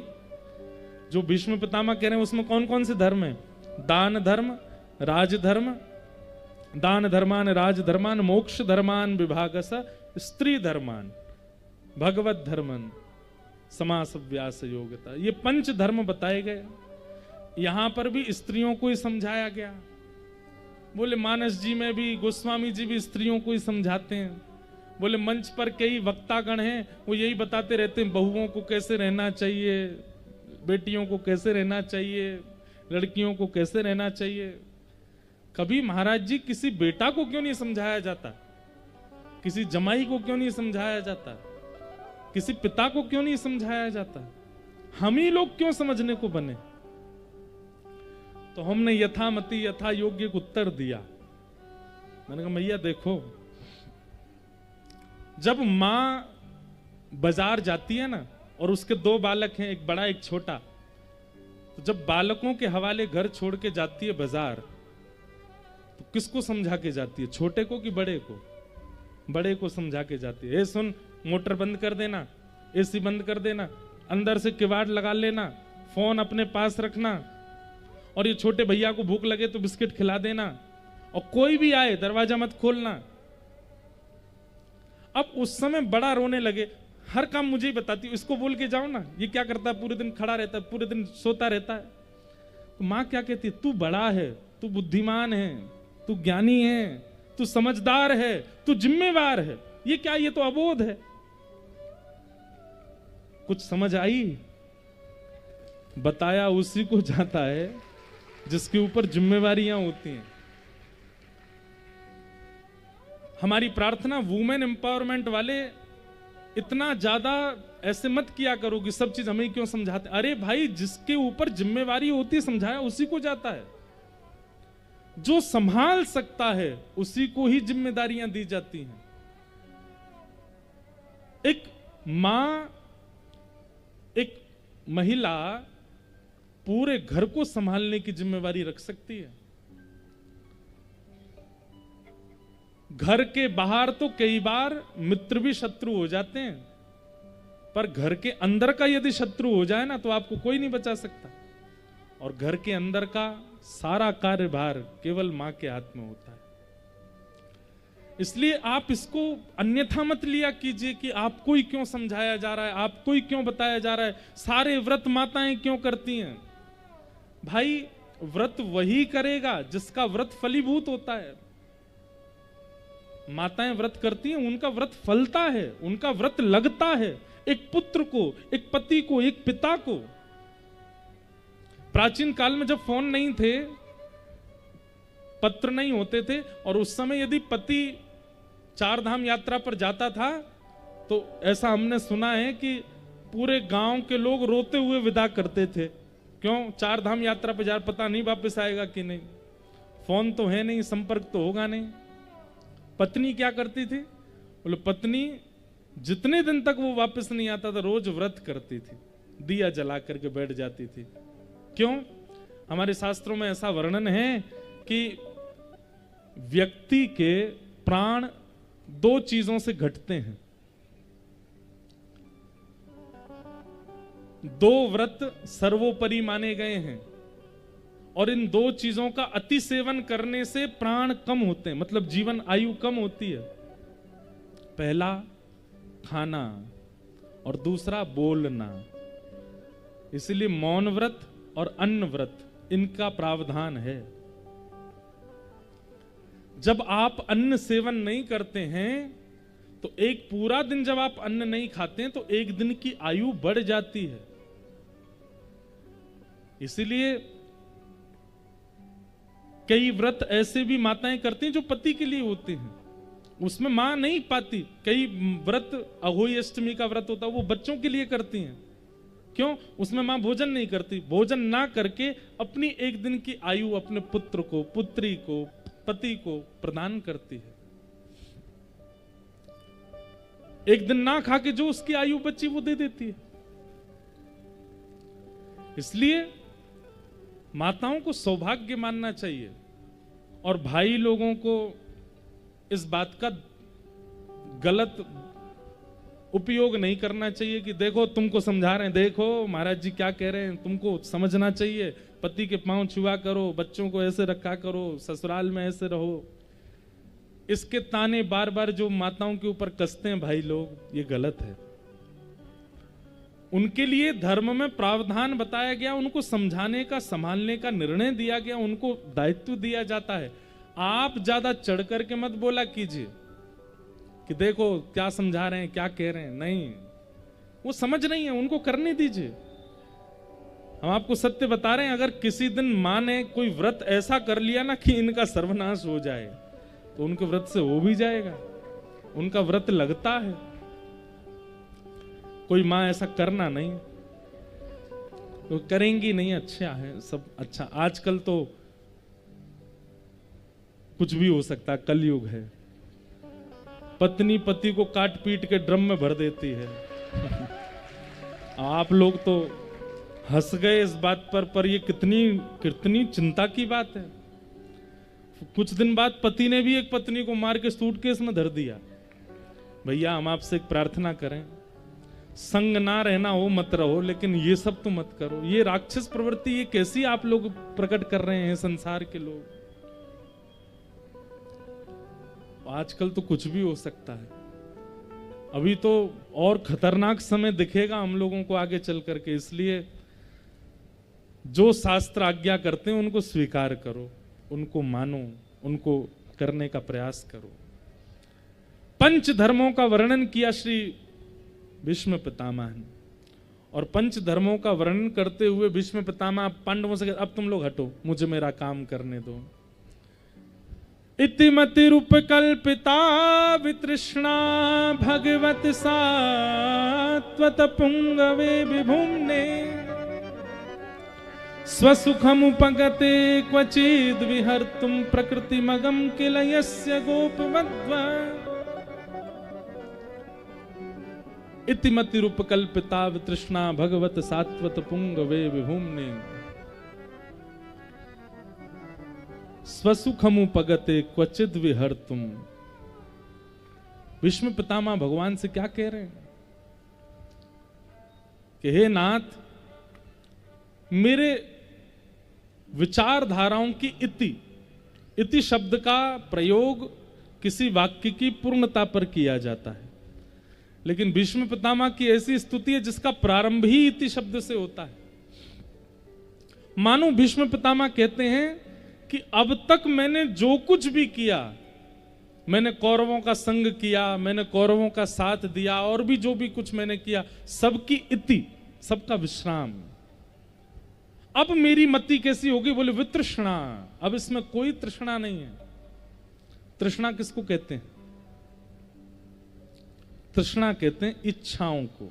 A: जो भीष्म पितामह कह रहे हैं उसमें कौन कौन से धर्म है? दान धर्म, राज धर्म, दान धर्मान, राज धर्मान, मोक्ष धर्मान, विभागस, स्त्री धर्मान, भगवत धर्मन, समास व्यास योग्यता। ये पंच धर्म बताए गए। यहां पर भी स्त्रियों को ही समझाया गया। बोले मानस जी में भी गोस्वामी जी भी स्त्रियों को ही समझाते हैं। बोले मंच पर कई वक्तागण हैं, वो यही बताते रहते हैं बहुओं को कैसे रहना चाहिए, बेटियों को कैसे रहना चाहिए, लड़कियों को कैसे रहना चाहिए। कभी महाराज जी किसी बेटा को क्यों नहीं समझाया जाता? किसी जमाई को क्यों नहीं समझाया जाता? किसी पिता को क्यों नहीं समझाया जाता? हम ही लोग क्यों समझने को बने? तो हमने यथामति यथा योग्य को उत्तर दिया। मैंने कहा मैया देखो, जब मां बाजार जाती है ना और उसके दो बालक हैं, एक बड़ा एक छोटा, तो जब बालकों के हवाले घर छोड़ के जाती है बाजार, तो किसको समझा के जाती है? छोटे को कि बड़े को? बड़े को समझा के जाती है। ए सुन, मोटर बंद कर देना, एसी बंद कर देना, अंदर से किवाड़ लगा लेना, फोन अपने पास रखना, और ये छोटे भैया को भूख लगे तो बिस्किट खिला देना, और कोई भी आए दरवाजा मत खोलना। अब उस समय बड़ा रोने लगे, हर काम मुझे ही बताती, इसको बोल के जाओ ना, ये क्या करता है, पूरे दिन खड़ा रहता है, पूरे दिन सोता रहता है। तो मां क्या कहती है? तू बड़ा है, तू बुद्धिमान है, तू ज्ञानी है, तू समझदार है, तू जिम्मेवार है। ये क्या, ये तो अबोध है। कुछ समझ आई? बताया उसी को जाता है जिसके ऊपर जिम्मेवारियां होती हैं। हमारी प्रार्थना वुमेन एम्पावरमेंट वाले इतना ज्यादा ऐसे मत किया करो कि सब चीज हमें क्यों समझाते। अरे भाई, जिसके ऊपर जिम्मेवारी होती है समझाया उसी को जाता है। जो संभाल सकता है उसी को ही जिम्मेदारियां दी जाती हैं। एक मां, एक महिला पूरे घर को संभालने की जिम्मेवारी रख सकती है। घर के बाहर तो कई बार मित्र भी शत्रु हो जाते हैं, पर घर के अंदर का यदि शत्रु हो जाए ना तो आपको कोई नहीं बचा सकता। और घर के अंदर का सारा कार्यभार केवल मां के हाथ में होता है। इसलिए आप इसको अन्यथा मत लिया कीजिए कि आपको ही क्यों समझाया जा रहा है, आपको ही क्यों बताया जा रहा है, सारे व्रत माताएं क्यों करती हैं। भाई, व्रत वही करेगा जिसका व्रत फलीभूत होता है। माताएं व्रत करती हैं, उनका व्रत फलता है, उनका व्रत लगता है। एक पुत्र को, एक पति को, एक पिता को। प्राचीन काल में जब फोन नहीं थे, पत्र नहीं होते थे, और उस समय यदि पति चार धाम यात्रा पर जाता था तो ऐसा हमने सुना है कि पूरे गांव के लोग रोते हुए विदा करते थे। क्यों? चार धाम यात्रा पर जा, पता नहीं वापस आएगा कि नहीं, फोन तो है नहीं, संपर्क तो होगा नहीं। पत्नी क्या करती थी? बोले पत्नी जितने दिन तक वो वापस नहीं आता था रोज व्रत करती थी, दिया जला करके बैठ जाती थी। क्यों? हमारे शास्त्रों में ऐसा वर्णन है कि व्यक्ति के प्राण दो चीजों से घटते हैं। दो व्रत सर्वोपरि माने गए हैं और इन दो चीजों का अति सेवन करने से प्राण कम होते हैं, मतलब जीवन आयु कम होती है। पहला खाना और दूसरा बोलना। इसलिए मौन व्रत और अन्न व्रत इनका प्रावधान है। जब आप अन्न सेवन नहीं करते हैं तो एक पूरा दिन जब आप अन्न नहीं खाते हैं तो एक दिन की आयु बढ़ जाती है। इसीलिए कई व्रत ऐसे भी माताएं करती हैं जो पति के लिए होते हैं, उसमें मां नहीं पाती। कई व्रत, अहोई अष्टमी का व्रत होता है, वो बच्चों के लिए करती हैं। क्यों? उसमें मां भोजन नहीं करती, भोजन ना करके अपनी एक दिन की आयु अपने पुत्र को, पुत्री को, पति को प्रदान करती है। एक दिन ना खा के जो उसकी आयु बची वो दे देती है। इसलिए माताओं को सौभाग्य मानना चाहिए और भाई लोगों को इस बात का गलत उपयोग नहीं करना चाहिए कि देखो तुमको समझा रहे हैं, देखो महाराज जी क्या कह रहे हैं, तुमको समझना चाहिए, पति के पांव छुआ करो, बच्चों को ऐसे रखा करो, ससुराल में ऐसे रहो। इसके ताने बार बार जो माताओं के ऊपर कसते हैं भाई लोग, ये गलत है। उनके लिए धर्म में प्रावधान बताया गया, उनको समझाने का, संभालने का निर्णय दिया गया, उनको दायित्व दिया जाता है। आप ज्यादा चढ़ करके मत बोला कीजिए कि देखो क्या समझा रहे हैं, क्या कह रहे हैं। नहीं, वो समझ नहीं है, उनको करने दीजिए। हम आपको सत्य बता रहे हैं, अगर किसी दिन मां ने कोई व्रत ऐसा कर लिया ना कि इनका सर्वनाश हो जाए तो उनके व्रत से हो भी जाएगा, उनका व्रत लगता है। कोई मां ऐसा करना नहीं, तो करेंगी नहीं, अच्छा है, सब अच्छा। आजकल तो कुछ भी हो सकता, कलयुग है। पत्नी पति को काट पीट के ड्रम में भर देती है। आप लोग तो हंस गए इस बात पर ये कितनी चिंता की बात है। कुछ दिन बाद पति ने भी एक पत्नी को मार के सूटकेस में धर दिया। भैया हम आपसे एक प्रार्थना करें, संग ना रहना हो मत रहो, लेकिन ये सब तो मत करो। ये राक्षस प्रवृत्ति ये कैसी आप लोग प्रकट कर रहे हैं संसार के लोग। आजकल तो कुछ भी हो सकता है। अभी तो और खतरनाक समय दिखेगा हम लोगों को आगे चल करके। इसलिए जो शास्त्र आज्ञा करते हैं उनको स्वीकार करो, उनको मानो, उनको करने का प्रयास करो। पंच धर्मों का वर्णन किया श्री भीष्म पितामह ने, और पंच धर्मों का वर्णन करते हुए भीष्म पितामह पांडवों से अब तुम लोग हटो, मुझे मेरा काम करने दो। इतिमतिरुपकल्पिता वितृष्णा भगवत सात्वत पुंगवे विभुम्ने स्वसुखमुपगते क्वचिद् विहर्तुं प्रकृतिमगं किल यस्य गोपवद्वत्। इतिमतिरुपकल्पिता वितृष्णा भगवत सात्वत पुंगवे विभुम्ने स्वसुखमुपगते क्वचिद् विहर्तुं। भीष्म पितामह भगवान से क्या कह रहे हैं कि हे नाथ, मेरे विचारधाराओं की इति शब्द का प्रयोग किसी वाक्य की पूर्णता पर किया जाता है, लेकिन भीष्म पितामह की ऐसी स्तुति है जिसका प्रारंभ ही इति शब्द से होता है। मानो भीष्म पितामह कहते हैं कि अब तक मैंने जो कुछ भी किया, मैंने कौरवों का संग किया, मैंने कौरवों का साथ दिया, और भी जो भी कुछ मैंने किया, सबकी इति, सबका विश्राम। अब मेरी मति कैसी होगी? बोले वितृष्णा। अब इसमें कोई तृष्णा नहीं है। तृष्णा किसको कहते हैं? तृष्णा कहते हैं इच्छाओं को।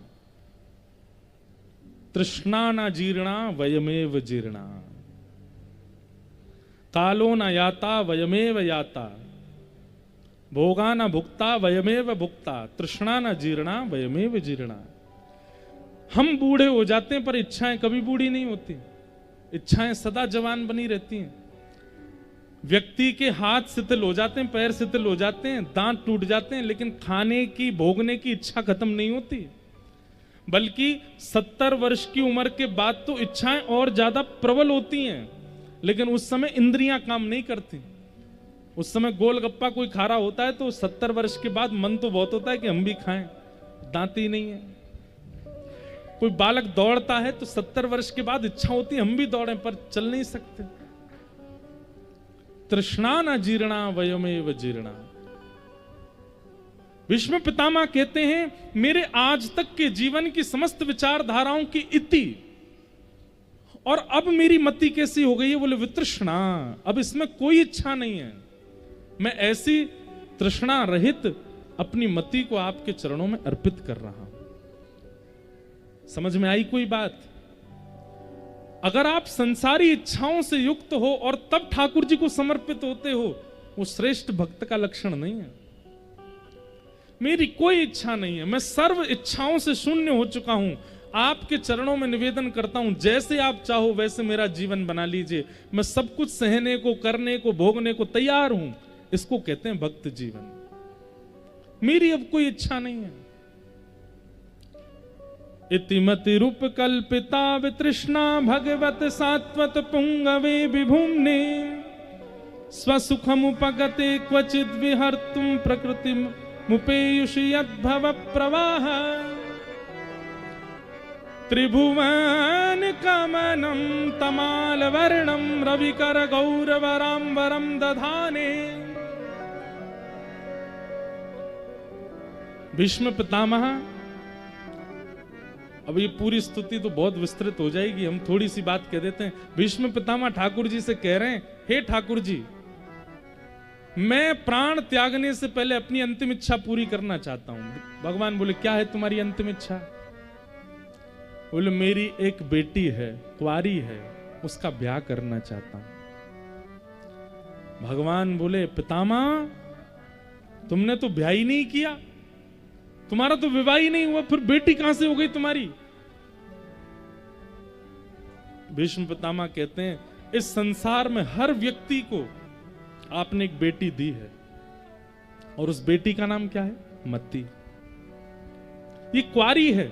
A: तृष्णा न जीर्णा वयमेव जीर्णा, कालो न याता वयमेव याता, भोगा न भुक्ता वयमेव भुक्ता, तृष्णा न जीर्णा वयमेव जीर्णा। हम बूढ़े हो जाते हैं पर इच्छाएं कभी बूढ़ी नहीं होती, इच्छाएं सदा जवान बनी रहती हैं। व्यक्ति के हाथ शिथिल हो जाते हैं, पैर शिथिल हो जाते हैं, दांत टूट जाते हैं, लेकिन खाने की भोगने की इच्छा खत्म नहीं होती। बल्कि 70 वर्ष की उम्र के बाद तो इच्छाएं और ज्यादा प्रबल होती हैं, लेकिन उस समय इंद्रियां काम नहीं करती। उस समय गोलगप्पा कोई खा रहा होता है तो 70 वर्ष के बाद मन तो बहुत होता है कि हम भी खाएं, दांत ही नहीं है। कोई बालक दौड़ता है तो 70 वर्ष के बाद इच्छा होती है हम भी दौड़ें, पर चल नहीं सकते। तृष्णा न जीर्णा वयमेव जीर्णा। भीष्म पितामह कहते हैं मेरे आज तक के जीवन की समस्त विचारधाराओं की इति और अब मेरी मति कैसी हो गई है? बोले वितृष्णा, अब इसमें कोई इच्छा नहीं है। मैं ऐसी तृष्णा रहित अपनी मति को आपके चरणों में अर्पित कर रहा हूं। समझ में आई कोई बात? अगर आप संसारी इच्छाओं से युक्त हो और तब ठाकुर जी को समर्पित होते हो, वो श्रेष्ठ भक्त का लक्षण नहीं है। मेरी कोई इच्छा नहीं है, मैं सर्व इच्छाओं से शून्य हो चुका हूं। आपके चरणों में निवेदन करता हूं, जैसे आप चाहो वैसे मेरा जीवन बना लीजिए। मैं सब कुछ सहने को, करने को, भोगने को तैयार हूं। इसको कहते हैं भक्त जीवन। मेरी अब कोई इच्छा नहीं है। इतिमति रूप कल्पिता वितृष्णा भगवत सात्वत पुंगवे विभुम्ने स्वसुखमुपगते क्वचिद विहर्तुम प्रकृति मुपेयुषि यद्भव प्रवाह त्रिभुवन कमनं तमाल वर्णं रविकर गौरवराम्बरं दधाने। भीष्म पितामह, अब ये पूरी स्तुति तो बहुत विस्तृत हो जाएगी, हम थोड़ी सी बात कह देते हैं। भीष्म पितामह ठाकुर जी से कह रहे हैं, हे ठाकुर जी, मैं प्राण त्यागने से पहले अपनी अंतिम इच्छा पूरी करना चाहता हूं। भगवान बोले क्या है तुम्हारी अंतिम इच्छा? बोले मेरी एक बेटी है, कुंवारी है, उसका ब्याह करना चाहता हूं। भगवान बोले पितामह, तुमने तो ब्याह ही नहीं किया, तुम्हारा तो विवाह ही नहीं हुआ, फिर बेटी कहां से हो गई तुम्हारी? भीष्म पितामह कहते हैं इस संसार में हर व्यक्ति को आपने एक बेटी दी है, और उस बेटी का नाम क्या है? मति। ये कुंवारी है।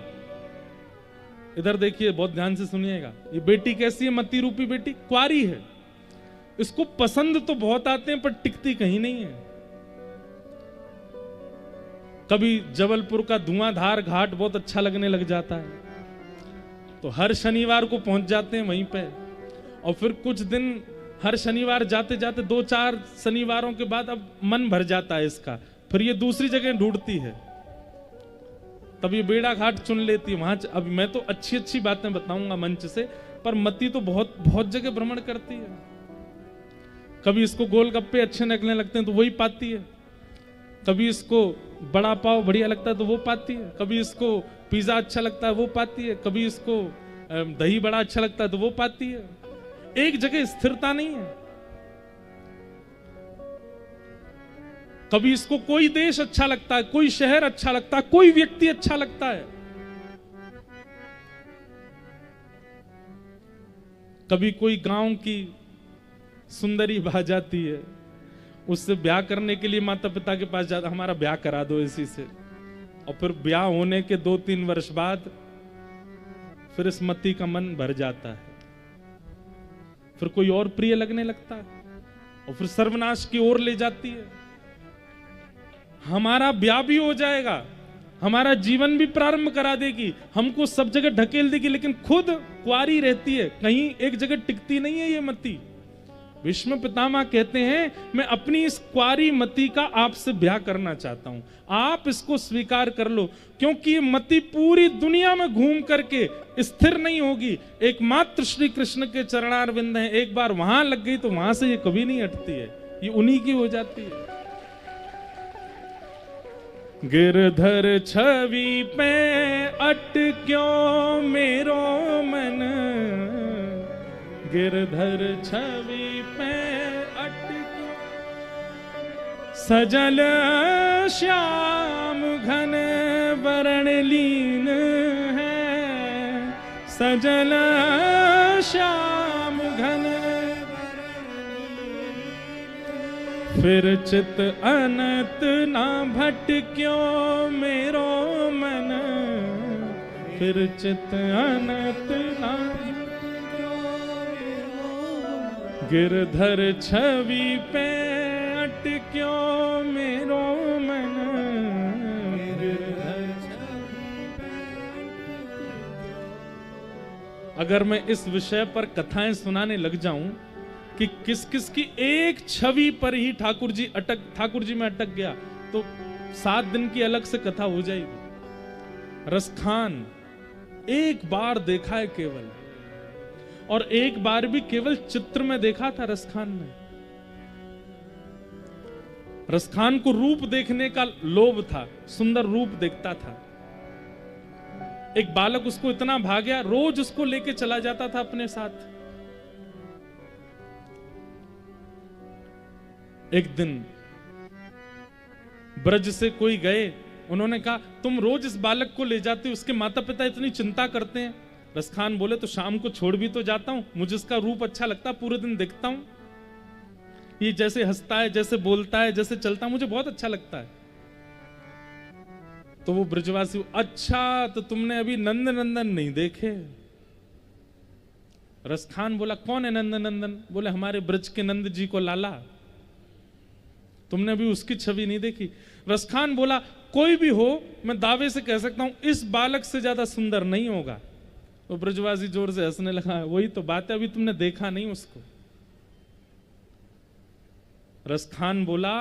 A: इधर देखिए, बहुत ध्यान से सुनिएगा। ये बेटी कैसी है? मति रूपी बेटी कुंवारी है। इसको पसंद तो बहुत आते हैं पर टिकती कहीं नहीं है। कभी जबलपुर का धुआंधार घाट बहुत अच्छा लगने लग जाता है तो हर शनिवार को पहुंच जाते हैं वहीं पे, और फिर कुछ दिन हर शनिवार जाते जाते 2-4 शनिवारों के बाद अब मन भर जाता है इसका, फिर ये दूसरी जगह ढूंढती है, तब ये बेड़ा घाट चुन लेती है वहां। अब मैं तो अच्छी अच्छी बातें बताऊंगा मंच से, पर मती तो बहुत बहुत जगह भ्रमण करती है। कभी इसको गोलगप्पे अच्छे लगने लगते हैं तो वही पाती है, कभी इसको बड़ा पाव बढ़िया लगता है तो वो पाती है, कभी इसको पिज्जा अच्छा लगता है वो पाती है, कभी इसको दही बड़ा अच्छा लगता है तो वो पाती है। एक जगह स्थिरता नहीं है। कभी इसको कोई देश अच्छा लगता है, कोई शहर अच्छा लगता है, कोई व्यक्ति अच्छा लगता है। कभी कोई गांव की सुंदरी भा जाती है, उससे ब्याह करने के लिए माता पिता के पास जाता, हमारा ब्याह करा दो इसी से, और फिर ब्याह होने के 2-3 वर्ष बाद फिर इस मती का मन भर जाता है, फिर कोई और प्रिय लगने लगता है और फिर सर्वनाश की ओर ले जाती है। हमारा ब्याह भी हो जाएगा, हमारा जीवन भी प्रारंभ करा देगी, हमको सब जगह ढकेल देगी, लेकिन खुद कुंवारी रहती है, कहीं एक जगह टिकती नहीं है ये मती। भीष्म पितामह कहते हैं मैं अपनी इस कुंवारी मति का आपसे ब्याह करना चाहता हूं, आप इसको स्वीकार कर लो, क्योंकि ये मति पूरी दुनिया में घूम करके स्थिर नहीं होगी। एकमात्र श्री कृष्ण के चरणारविंद हैं, एक बार वहां लग गई तो वहां से ये कभी नहीं हटती है, ये उन्हीं की हो जाती है। गिरधर छवि पे अटक्यो मेरो मन, गिरधर छवि पे अटक्यो सजल श्याम घन वरण लीन है, सजल श्याम घन फिर चित अनत ना भटक्यो मेरो मन, फिर चित अनत ना गिरधर छवि पे अटक्यो मेरो मन, गिरधर छवि पे। अगर मैं इस विषय पर कथाएं सुनाने लग जाऊं कि किस किस की एक छवि पर ही ठाकुर जी में अटक गया, तो 7 दिन की अलग से कथा हो जाएगी। रसखान एक बार देखा है केवल, और एक बार भी केवल चित्र में देखा था। रसखान में रसखान को रूप देखने का लोभ था, सुंदर रूप देखता था। एक बालक उसको इतना भा गया, रोज उसको लेके चला जाता था अपने साथ। एक दिन ब्रज से कोई गए, उन्होंने कहा तुम रोज इस बालक को ले जाते हो, उसके माता पिता इतनी चिंता करते हैं। रसखान बोले तो शाम को छोड़ भी तो जाता हूं, मुझे इसका रूप अच्छा लगता, पूरे दिन देखता हूं, ये जैसे हंसता है, जैसे बोलता है, जैसे चलता है, मुझे बहुत अच्छा लगता है। तो वो ब्रजवासी, अच्छा तो तुमने अभी नंद नंदन नहीं देखे? रसखान बोला कौन है नंद नंदन? बोले हमारे ब्रज के नंद जी को लाला, तुमने अभी उसकी छवि नहीं देखी। रसखान बोला कोई भी हो, मैं दावे से कह सकता हूं इस बालक से ज्यादा सुंदर नहीं होगा। तो ब्रजवासी जोर से हंसने लगा, वही तो बात है, अभी तुमने देखा नहीं उसको। रसखान बोला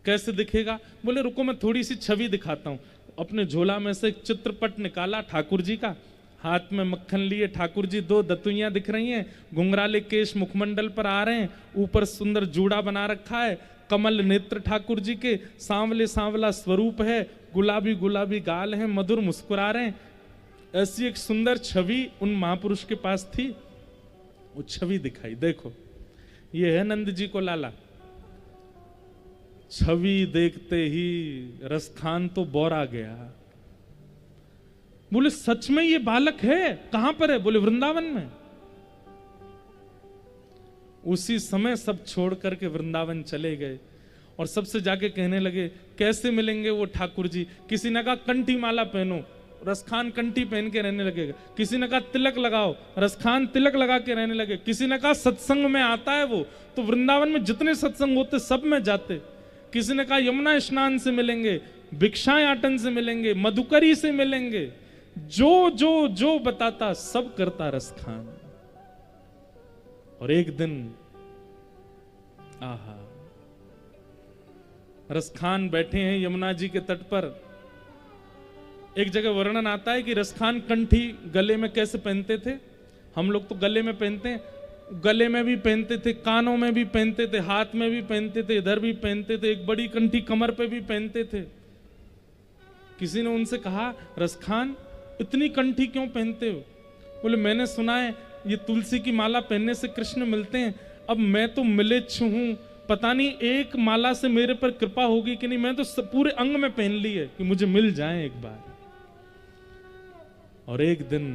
A: कैसे दिखेगा? बोले रुको मैं थोड़ी सी छवि दिखाता हूं। अपने झोला में से एक चित्रपट निकाला ठाकुर जी का, हाथ में मक्खन लिए ठाकुर जी, 2 दतुइयां दिख रही हैं, घुंघराले केश मुखमंडल पर आ रहे हैं, ऊपर सुंदर जूड़ा बना रखा है, कमल नेत्र ठाकुर जी के, सांवले सांवला स्वरूप है, गुलाबी गुलाबी गाल है, मधुर मुस्कुरा रहे हैं। ऐसी एक सुंदर छवि उन महापुरुष के पास थी। वो छवि दिखाई, देखो ये है नंद जी को लाला। छवि देखते ही रसखान तो बौरा गया। बोले सच में ये बालक है? कहां पर है? बोले वृंदावन में। उसी समय सब छोड़ करके वृंदावन चले गए और सबसे जाके कहने लगे कैसे मिलेंगे वो ठाकुर जी? किसी ने कहा कंठी माला पहनो, रसखान कंठी पहन के रहने लगेगा। किसी ने कहा तिलक लगाओ, रसखान तिलक लगा के रहने लगे। किसी ने कहा सत्संग में आता है वो, तो वृंदावन में जितने सत्संग होते सब में जाते। किसी ने कहा यमुना स्नान से मिलेंगे, भिक्षायाटन से मिलेंगे, मधुकरी से मिलेंगे, जो जो जो बताता सब करता रसखान। और एक दिन आहा, रसखान बैठे हैं यमुना जी के तट पर। एक जगह वर्णन आता है कि रसखान कंठी गले में कैसे पहनते थे। हम लोग तो गले में पहनते हैं, गले में भी पहनते थे, कानों में भी पहनते थे, हाथ में भी पहनते थे, इधर भी पहनते थे, एक बड़ी कंठी कमर पे भी पहनते थे। किसी ने उनसे कहा रसखान इतनी कंठी क्यों पहनते हो? बोले मैंने सुना है ये तुलसी की माला पहनने से कृष्ण मिलते हैं। अब मैं तो मिलेच्छ हूं, पता नहीं एक माला से मेरे पर कृपा होगी कि नहीं, मैं तो पूरे अंग में पहन ली है कि मुझे मिल जाए एक बार। और एक दिन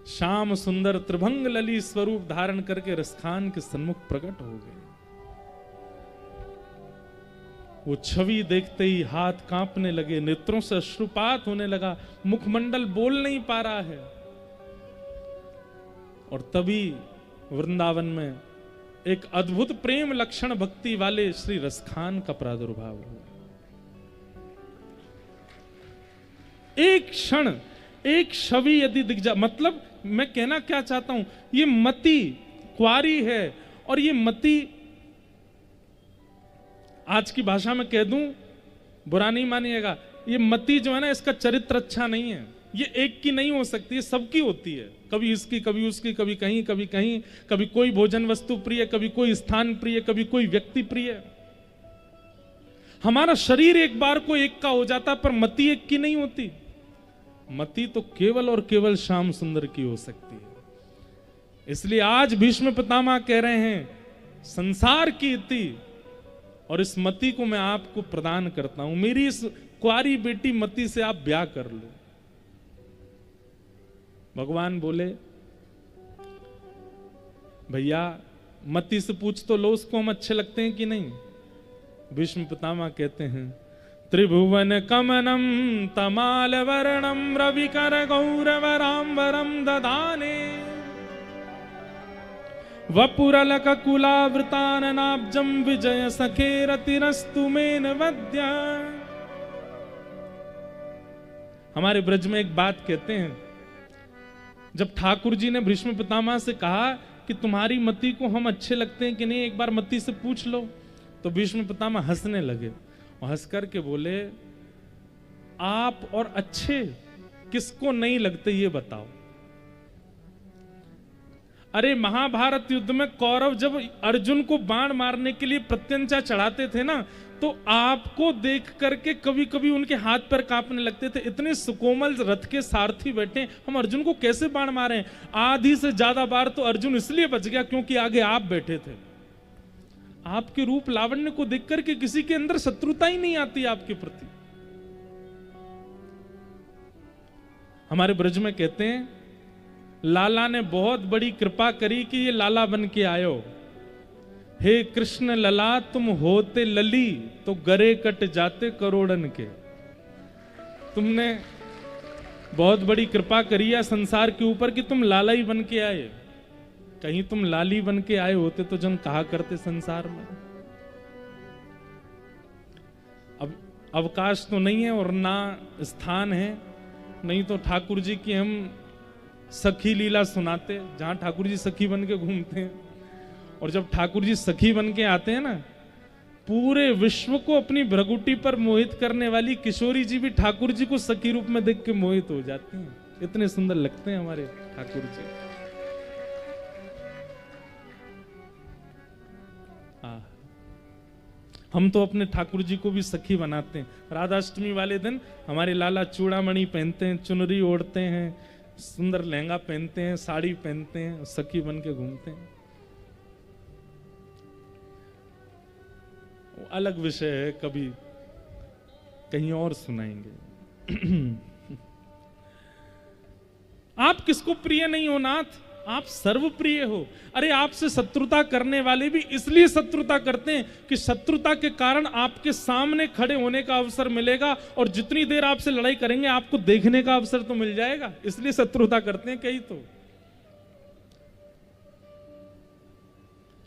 A: श्याम सुंदर त्रिभंग लली स्वरूप धारण करके रसखान के सन्मुख प्रकट हो गए। वो छवि देखते ही हाथ कांपने लगे, नेत्रों से अश्रुपात होने लगा, मुखमंडल बोल नहीं पा रहा है। और तभी वृंदावन में एक अद्भुत प्रेम लक्षण भक्ति वाले श्री रसखान का प्रादुर्भाव हुआ। एक क्षण, एक छवि यदि दिख जा, मतलब मैं कहना क्या चाहता हूं, ये मति कुंवारी है, और ये मति आज की भाषा में कह दूं, बुरा नहीं मानिएगा, ये मति जो है ना, इसका चरित्र अच्छा नहीं है। ये एक की नहीं हो सकती, ये सबकी होती है, कभी इसकी कभी उसकी, कभी कहीं कभी कहीं, कभी कोई भोजन वस्तु प्रिय, कभी कोई स्थान प्रिय, कभी कोई व्यक्ति प्रिय। हमारा शरीर एक बार को एक का हो जाता, पर मति एक की नहीं होती। मति तो केवल और केवल श्याम सुंदर की हो सकती है। इसलिए आज भीष्म पितामह कह रहे हैं संसार की इति और इस मति को मैं आपको प्रदान करता हूं। मेरी इस कुआरी बेटी मति से आप ब्याह कर लो। भगवान बोले भैया मति से पूछ तो लो उसको हम अच्छे लगते हैं कि नहीं। भीष्म पितामह कहते हैं त्रिभुवन कमनम तमाल वर्णम रविकर गौरवराम्बरम ददाने वपुरलक कुलावृताननाब्जं विजय सखेरतिरस्तु मेन वद्य। हमारे ब्रज में एक बात कहते हैं, जब ठाकुर जी ने भीष्म पितामह से कहा कि तुम्हारी मति को हम अच्छे लगते हैं कि नहीं, एक बार मति से पूछ लो, तो भीष्म पितामह हंसने लगे और हंस करके बोले आप और अच्छे किसको नहीं लगते ये बताओ। अरे महाभारत युद्ध में कौरव जब अर्जुन को बाण मारने के लिए प्रत्यंचा चढ़ाते थे ना, तो आपको देख करके कभी कभी उनके हाथ पैर कांपने लगते थे। इतने सुकोमल रथ के सारथी बैठे, हम अर्जुन को कैसे बाण मारें। आधी से ज्यादा बार तो अर्जुन इसलिए बच गया क्योंकि आगे आप बैठे थे। आपके रूप लावण्य को देख करके किसी के अंदर शत्रुता ही नहीं आती आपके प्रति। हमारे ब्रज में कहते हैं लाला ने बहुत बड़ी कृपा करी कि ये लाला बन के आयो। हे कृष्ण लला तुम होते लली तो गरे कट जाते करोड़न के। तुमने बहुत बड़ी कृपा करी है संसार के ऊपर कि तुम लाला ही बन के आए। कहीं तुम लाली बन के आए होते तो जन कहा करते संसार में। अब अवकाश तो नहीं है और ना स्थान है, नहीं तो ठाकुर जी की हम सखी लीला सुनाते, जहां ठाकुर जी सखी बन के घूमते हैं। और जब ठाकुर जी सखी बन के आते हैं ना, पूरे विश्व को अपनी भ्रगुटी पर मोहित करने वाली किशोरी जी भी ठाकुर जी को सखी रूप में देख के मोहित हो जाती हैं। इतने सुंदर लगते हैं हमारे ठाकुर जी। हम तो अपने ठाकुर जी को भी सखी बनाते हैं। राधाष्टमी वाले दिन हमारे लाला चूड़ामणि पहनते हैं, चुनरी ओढ़ते हैं, सुंदर लहंगा पहनते हैं, साड़ी पहनते हैं, सखी बन के घूमते हैं। वो अलग विषय है, कभी कहीं और सुनाएंगे। आप किसको प्रिय नहीं हो नाथ, आप सर्वप्रिय हो। अरे आपसे शत्रुता करने वाले भी इसलिए शत्रुता करते हैं कि शत्रुता के कारण आपके सामने खड़े होने का अवसर मिलेगा, और जितनी देर आपसे लड़ाई करेंगे आपको देखने का अवसर तो मिल जाएगा, इसलिए शत्रुता करते हैं कई। तो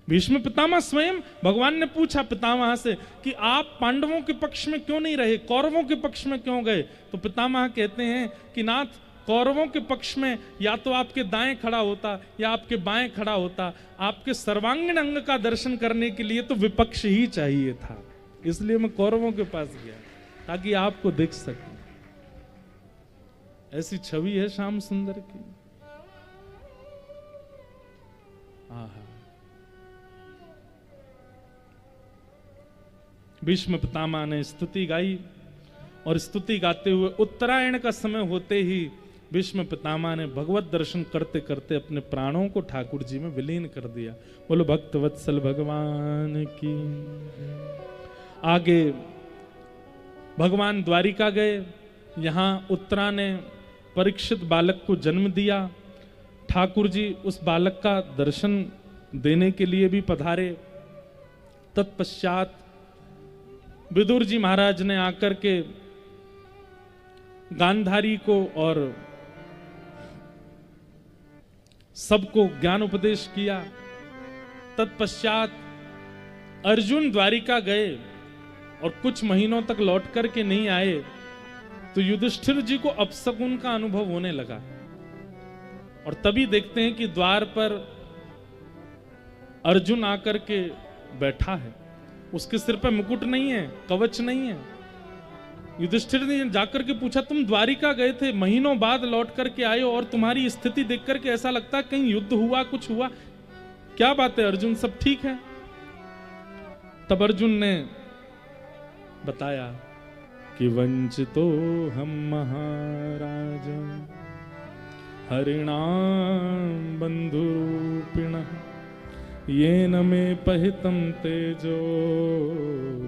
A: भीष्म पितामह स्वयं, भगवान ने पूछा पितामह से कि आप पांडवों के पक्ष में क्यों नहीं रहे, कौरवों के पक्ष में क्यों गए। तो पितामह कहते हैं कि नाथ कौरवों के पक्ष में या तो आपके दाएं खड़ा होता या आपके बाएं खड़ा होता, आपके सर्वांगीण अंग का दर्शन करने के लिए तो विपक्ष ही चाहिए था, इसलिए मैं कौरवों के पास गया ताकि आपको देख सकूं। ऐसी छवि है श्याम सुंदर की। भीष्म पितामह ने स्तुति गाई, और स्तुति गाते हुए उत्तरायण का समय होते ही भीष्म पितामह ने भगवत दर्शन करते करते अपने प्राणों को ठाकुर जी में विलीन कर दिया। बोलो भक्त वत्सल भगवान की। आगे भगवान द्वारिका गए, यहां उत्तरा ने परीक्षित बालक को जन्म दिया। ठाकुर जी उस बालक का दर्शन देने के लिए भी पधारे। तत्पश्चात विदुर जी महाराज ने आकर के गांधारी को और सबको ज्ञान उपदेश किया। तत्पश्चात अर्जुन द्वारिका गए और कुछ महीनों तक लौट कर के नहीं आए, तो युधिष्ठिर जी को अपशकुन का अनुभव होने लगा। और तभी देखते हैं कि द्वार पर अर्जुन आकर के बैठा है। उसके सिर पर मुकुट नहीं है, कवच नहीं है। युधिष्ठिर ने जाकर के पूछा, तुम द्वारिका गए थे, महीनों बाद लौट करके आए हो, और तुम्हारी स्थिति देख करके ऐसा लगता है कहीं युद्ध हुआ, कुछ हुआ, क्या बात है अर्जुन, सब ठीक है? तब अर्जुन ने बताया कि वंचितो हम महाराज हरिणाम बंधुरूपिण येन मे पहितं तेजो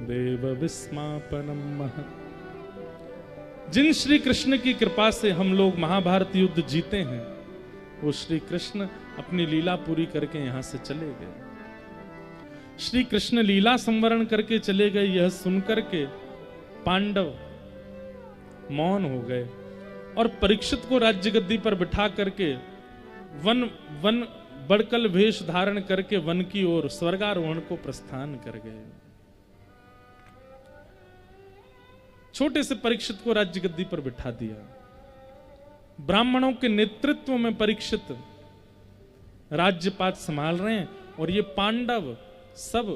A: देव विस्मापनम महत्। जिन श्री कृष्ण की कृपा से हम लोग महाभारत युद्ध जीते हैं, वो श्री कृष्ण अपनी लीला पूरी करके यहां से चले गए। श्री कृष्ण लीला संवरण करके चले गए, यह सुनकर के पांडव मौन हो गए और परीक्षित को राज्य गद्दी पर बिठा करके वन बड़कल वेश धारण करके वन की ओर स्वर्गारोहण को प्रस्थान कर गए। छोटे से परीक्षित को राज्य गद्दी पर बिठा दिया। ब्राह्मणों के नेतृत्व में परीक्षित राज्यपात संभाल रहे हैं और ये पांडव सब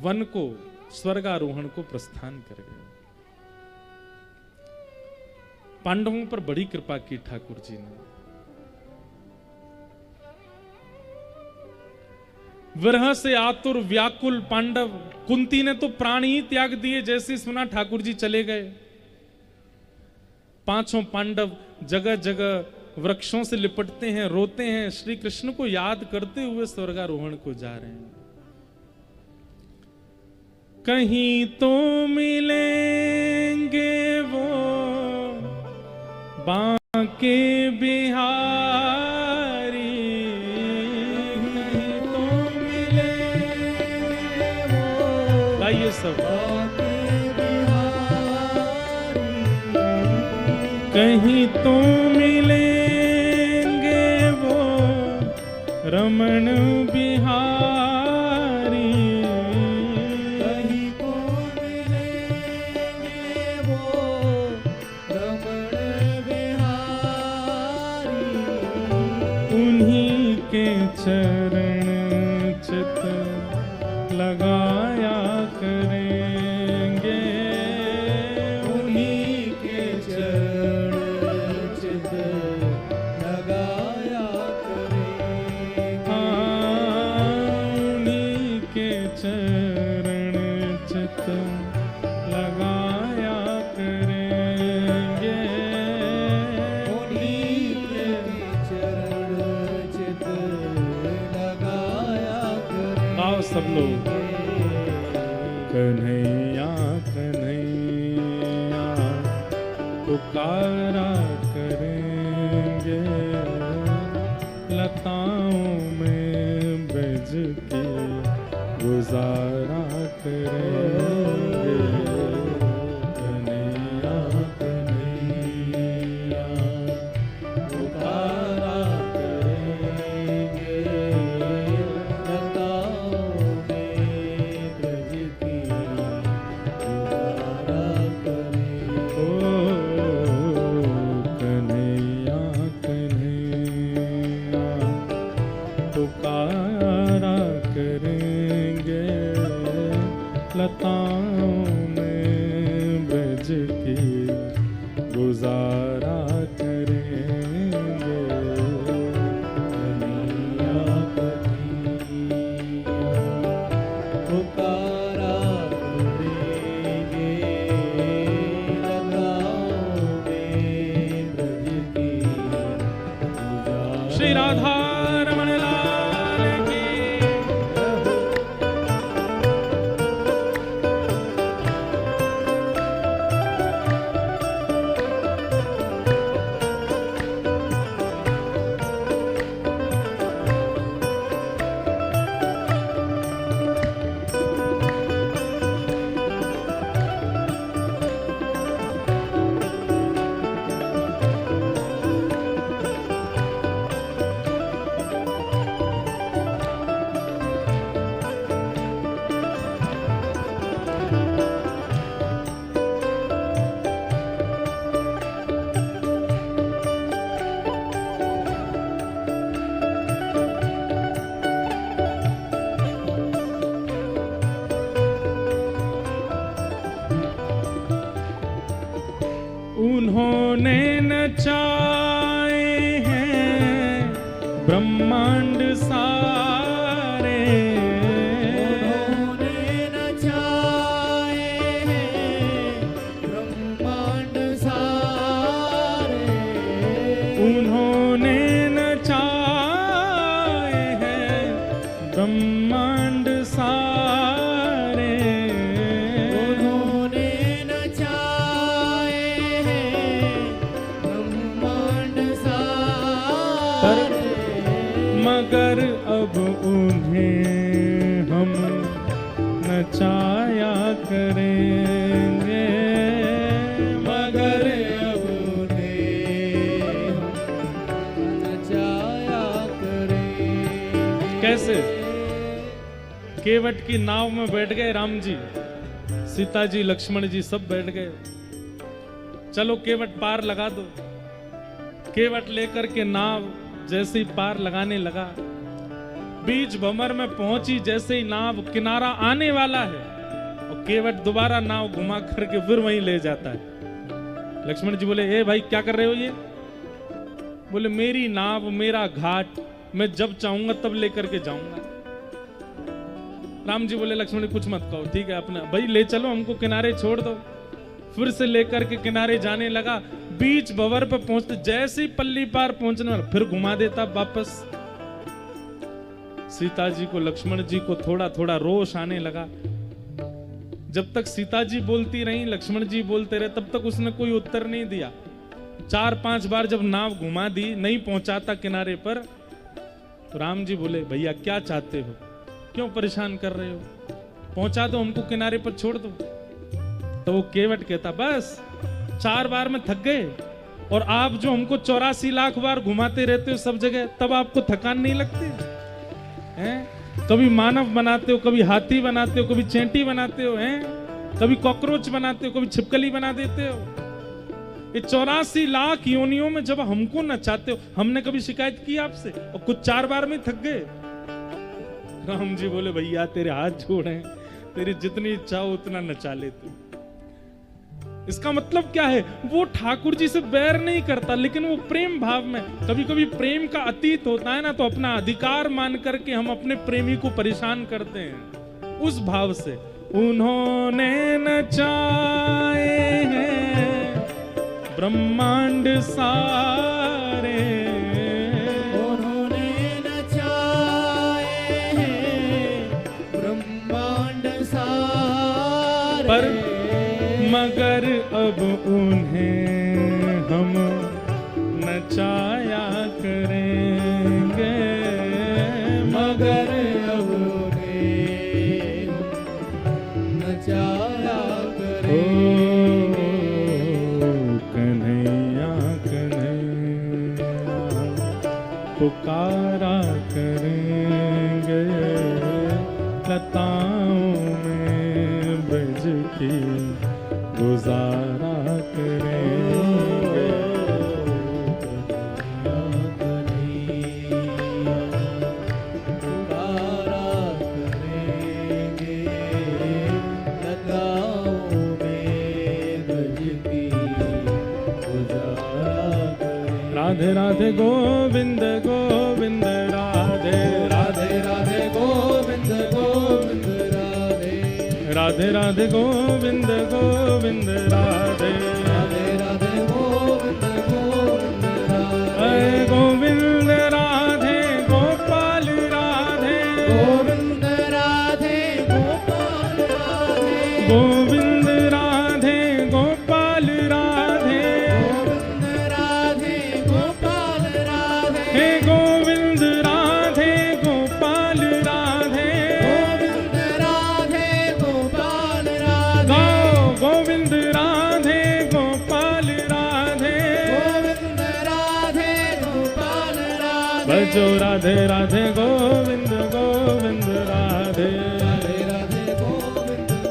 A: वन को स्वर्गारोहण को प्रस्थान कर गए। पांडवों पर बड़ी कृपा की ठाकुर जी ने। विरह से आतुर व्याकुल पांडव, कुंती ने तो प्राण ही त्याग दिए जैसे सुना ठाकुर जी चले गए। पांचों पांडव जगह जगह वृक्षों से लिपटते हैं, रोते हैं, श्री कृष्ण को याद करते हुए स्वर्गारोहण को जा रहे हैं। कहीं तो मिलेंगे वो बांके बिहारी, कहीं तो मिलेंगे वो, गाइए सब, कहीं तो मिलेंगे वो रमण बिहारी,
B: कहीं तो मिलेंगे वो रमण बिहारी,
A: उन्हीं के चरण चित लगाया करेंगे,
B: उन्हीं के चरण चित लगाया करेंगे,
A: उन्हीं के चरण चित लगाया करेंगे,
B: उन्हीं के चरण चित लगाया करेंगे।
A: आओ सब लोग, कन्हैया कन्हैया पुकारा करेंगे, लताओं में ब्रज के गुजारा करेंगे, कन्हैया कन्हैया पुकारा
B: करेंगे, लताओं में ब्रज की गुजारा करेंगे।
A: ओ कन्हैया कन्हैया पुकारा करेंगे, लताओं में ब्रज की गुजारा करेंगे,
B: कन्हैया कन्हैया पुकारा करेंगे, लताओं में ब्रज की गुजारा।
A: श्री राधा रमण लाल की। उन्होंने नचाए हैं ब्रह्मांड सारे,
B: उन्होंने नचाए हैं ब्रह्मांड सारे,
A: उन्होंने नचाए हैं ब्रह्मांड मगर अब उन्हें हम नचाया करेंगे,
B: मगर अब उन्हें हम नचाया करेंगे।
A: कैसे? केवट की नाव में बैठ गए राम जी, सीता जी, लक्ष्मण जी सब बैठ गए। चलो केवट पार लगा दो। केवट लेकर के नाव जैसे ही पार लगाने लगा, बीच भंवर में पहुंची, जैसे ही नाव किनारा आने वाला है और केवट दोबारा नाव घुमा करके फिर वहीं ले जाता है। लक्ष्मण जी बोले, ए भाई क्या कर रहे हो ये? बोले, मेरी नाव, मेरा घाट, मैं जब चाहूंगा तब लेकर के जाऊंगा। राम जी बोले, लक्ष्मण जी कुछ मत कहो, ठीक है अपना भाई ले चलो, हमको किनारे छोड़ दो। फिर से लेकर के किनारे जाने लगा, बीच भंवर पे पहुंचते, जैसे ही पल्ली पार पहुंचने वाला फिर घुमा देता वापस। सीता जी को, लक्ष्मण जी को थोड़ा थोड़ा रोष आने लगा। जब तक सीता जी बोलती रही, लक्ष्मण जी बोलते रहे, तब तक उसने कोई उत्तर नहीं दिया। 4-5 बार जब नाव घुमा दी, नहीं पहुंचाता किनारे पर, तो राम जी बोले, भैया क्या चाहते हो, क्यों परेशान कर रहे हो, पहुंचा दो हमको किनारे पर, छोड़ दो। तो वो केवट कहता, बस 4 बार में थक गए, और आप जो हमको 84 लाख बार घुमाते रहते हो सब जगह, तब आपको थकान नहीं लगती हैं? कभी मानव बनाते हो, कभी हाथी बनाते हो, कभी चेंटी बनाते हो, हैं? कभी कॉकरोच बनाते हो, कभी छिपकली बना देते हो। ये 84 लाख योनियों में जब हमको नचाते हो, हमने कभी शिकायत की आपसे? और कुछ 4 बार में थक गए। राम जी बोले, भैया तेरे हाथ जोड़े, तेरी जितनी इच्छा हो उतना नचा ले तू। इसका मतलब क्या है? वो ठाकुर जी से बैर नहीं करता, लेकिन वो प्रेम भाव में, कभी कभी प्रेम का अतीत होता है ना, तो अपना अधिकार मान करके हम अपने प्रेमी को परेशान करते हैं, उस भाव से। उन्होंने नचाए हैं ब्रह्मांड सारे,
B: उन्होंने नचाए हैं ब्रह्मांड सारे,
A: पर मगर अब उन्हें हम नचाया करेंगे,
B: मगर अब उन्हें हम नचाया करेंगे।
A: कन्हैया कन्हैया पुकारा करेंगे, लताओं में ब्रज की गुजारा करेंगे।
B: पुकारा करेंगे, लताओं में ब्रज की गुजारा करेंगे।
A: राधे राधे गोविंद गोविंद राधे,
B: राधे राधे गोविंद गोविंद राधे,
A: राधे राधे गोविंद गोविंद राधे,
B: राधे राधे गोविंद गोविंद राधे,
A: अरे गोविंद राधे गोपाल राधे,
B: गोविंद राधे गोपाल राधे,
A: गोविंद राधे गोपाल राधे,
B: गोविंद राधे गोपाल राधे,
A: हे गोविंद राधे गोपाल राधे,
B: गोविंद राधे गोपाल राधे,
A: गाओ गोविंद राधे गोपाल राधे,
B: गोविंद राधे गोपाल राधे,
A: बजो राधे राधे गोविंद गोविंद राधे,
B: राधे राधे गोविंद गोविंद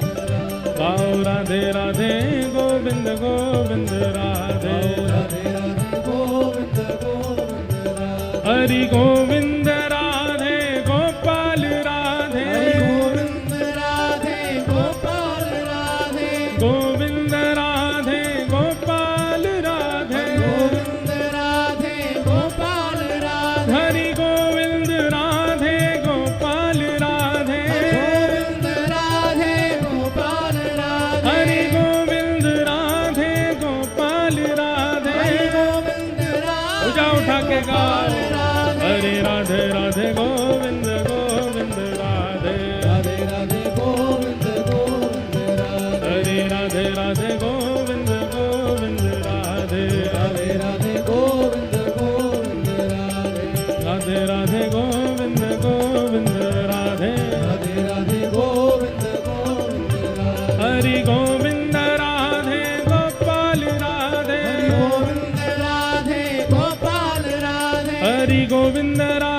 B: राधे,
A: गाओ राधे राधे गोविंद गोविंद राधे,
B: राधे राधे गोविंद गोविंद राधे,
A: हरि गोविंद राधे गोपाल राधे,
B: गोविंद राधे गोपाल राधे,
A: गोविंद राधे गोपाल राधे,
B: गोविंद राधे गोपाल राधे,
A: हरि गोविंद राधे गोपाल राधे,
B: गोविंद राधे गोपाल राधे,
A: हरि गोविंद राधे गोपाल राधे,
B: गोविंद राधे
A: पूजा उठा के गाओ,
B: राधे,
A: हरे राधे राधे गोविंद गोविंद राधे,
B: राधे राधे गोविंद गोविंद राधे,
A: हरे राधे राधे गोविंद गोविंद राधे,
B: राधे राधे गोविंद गोविंद राधे,
A: राधे राधे गोविंद गोविंद राधे
B: राधे राधे गोविंद गोविंद राधे
A: हरि गोविंद राधे गोपाल राधे
B: हरि गोविंद राधे गोपाल राधे
A: हरि गोविंद राधे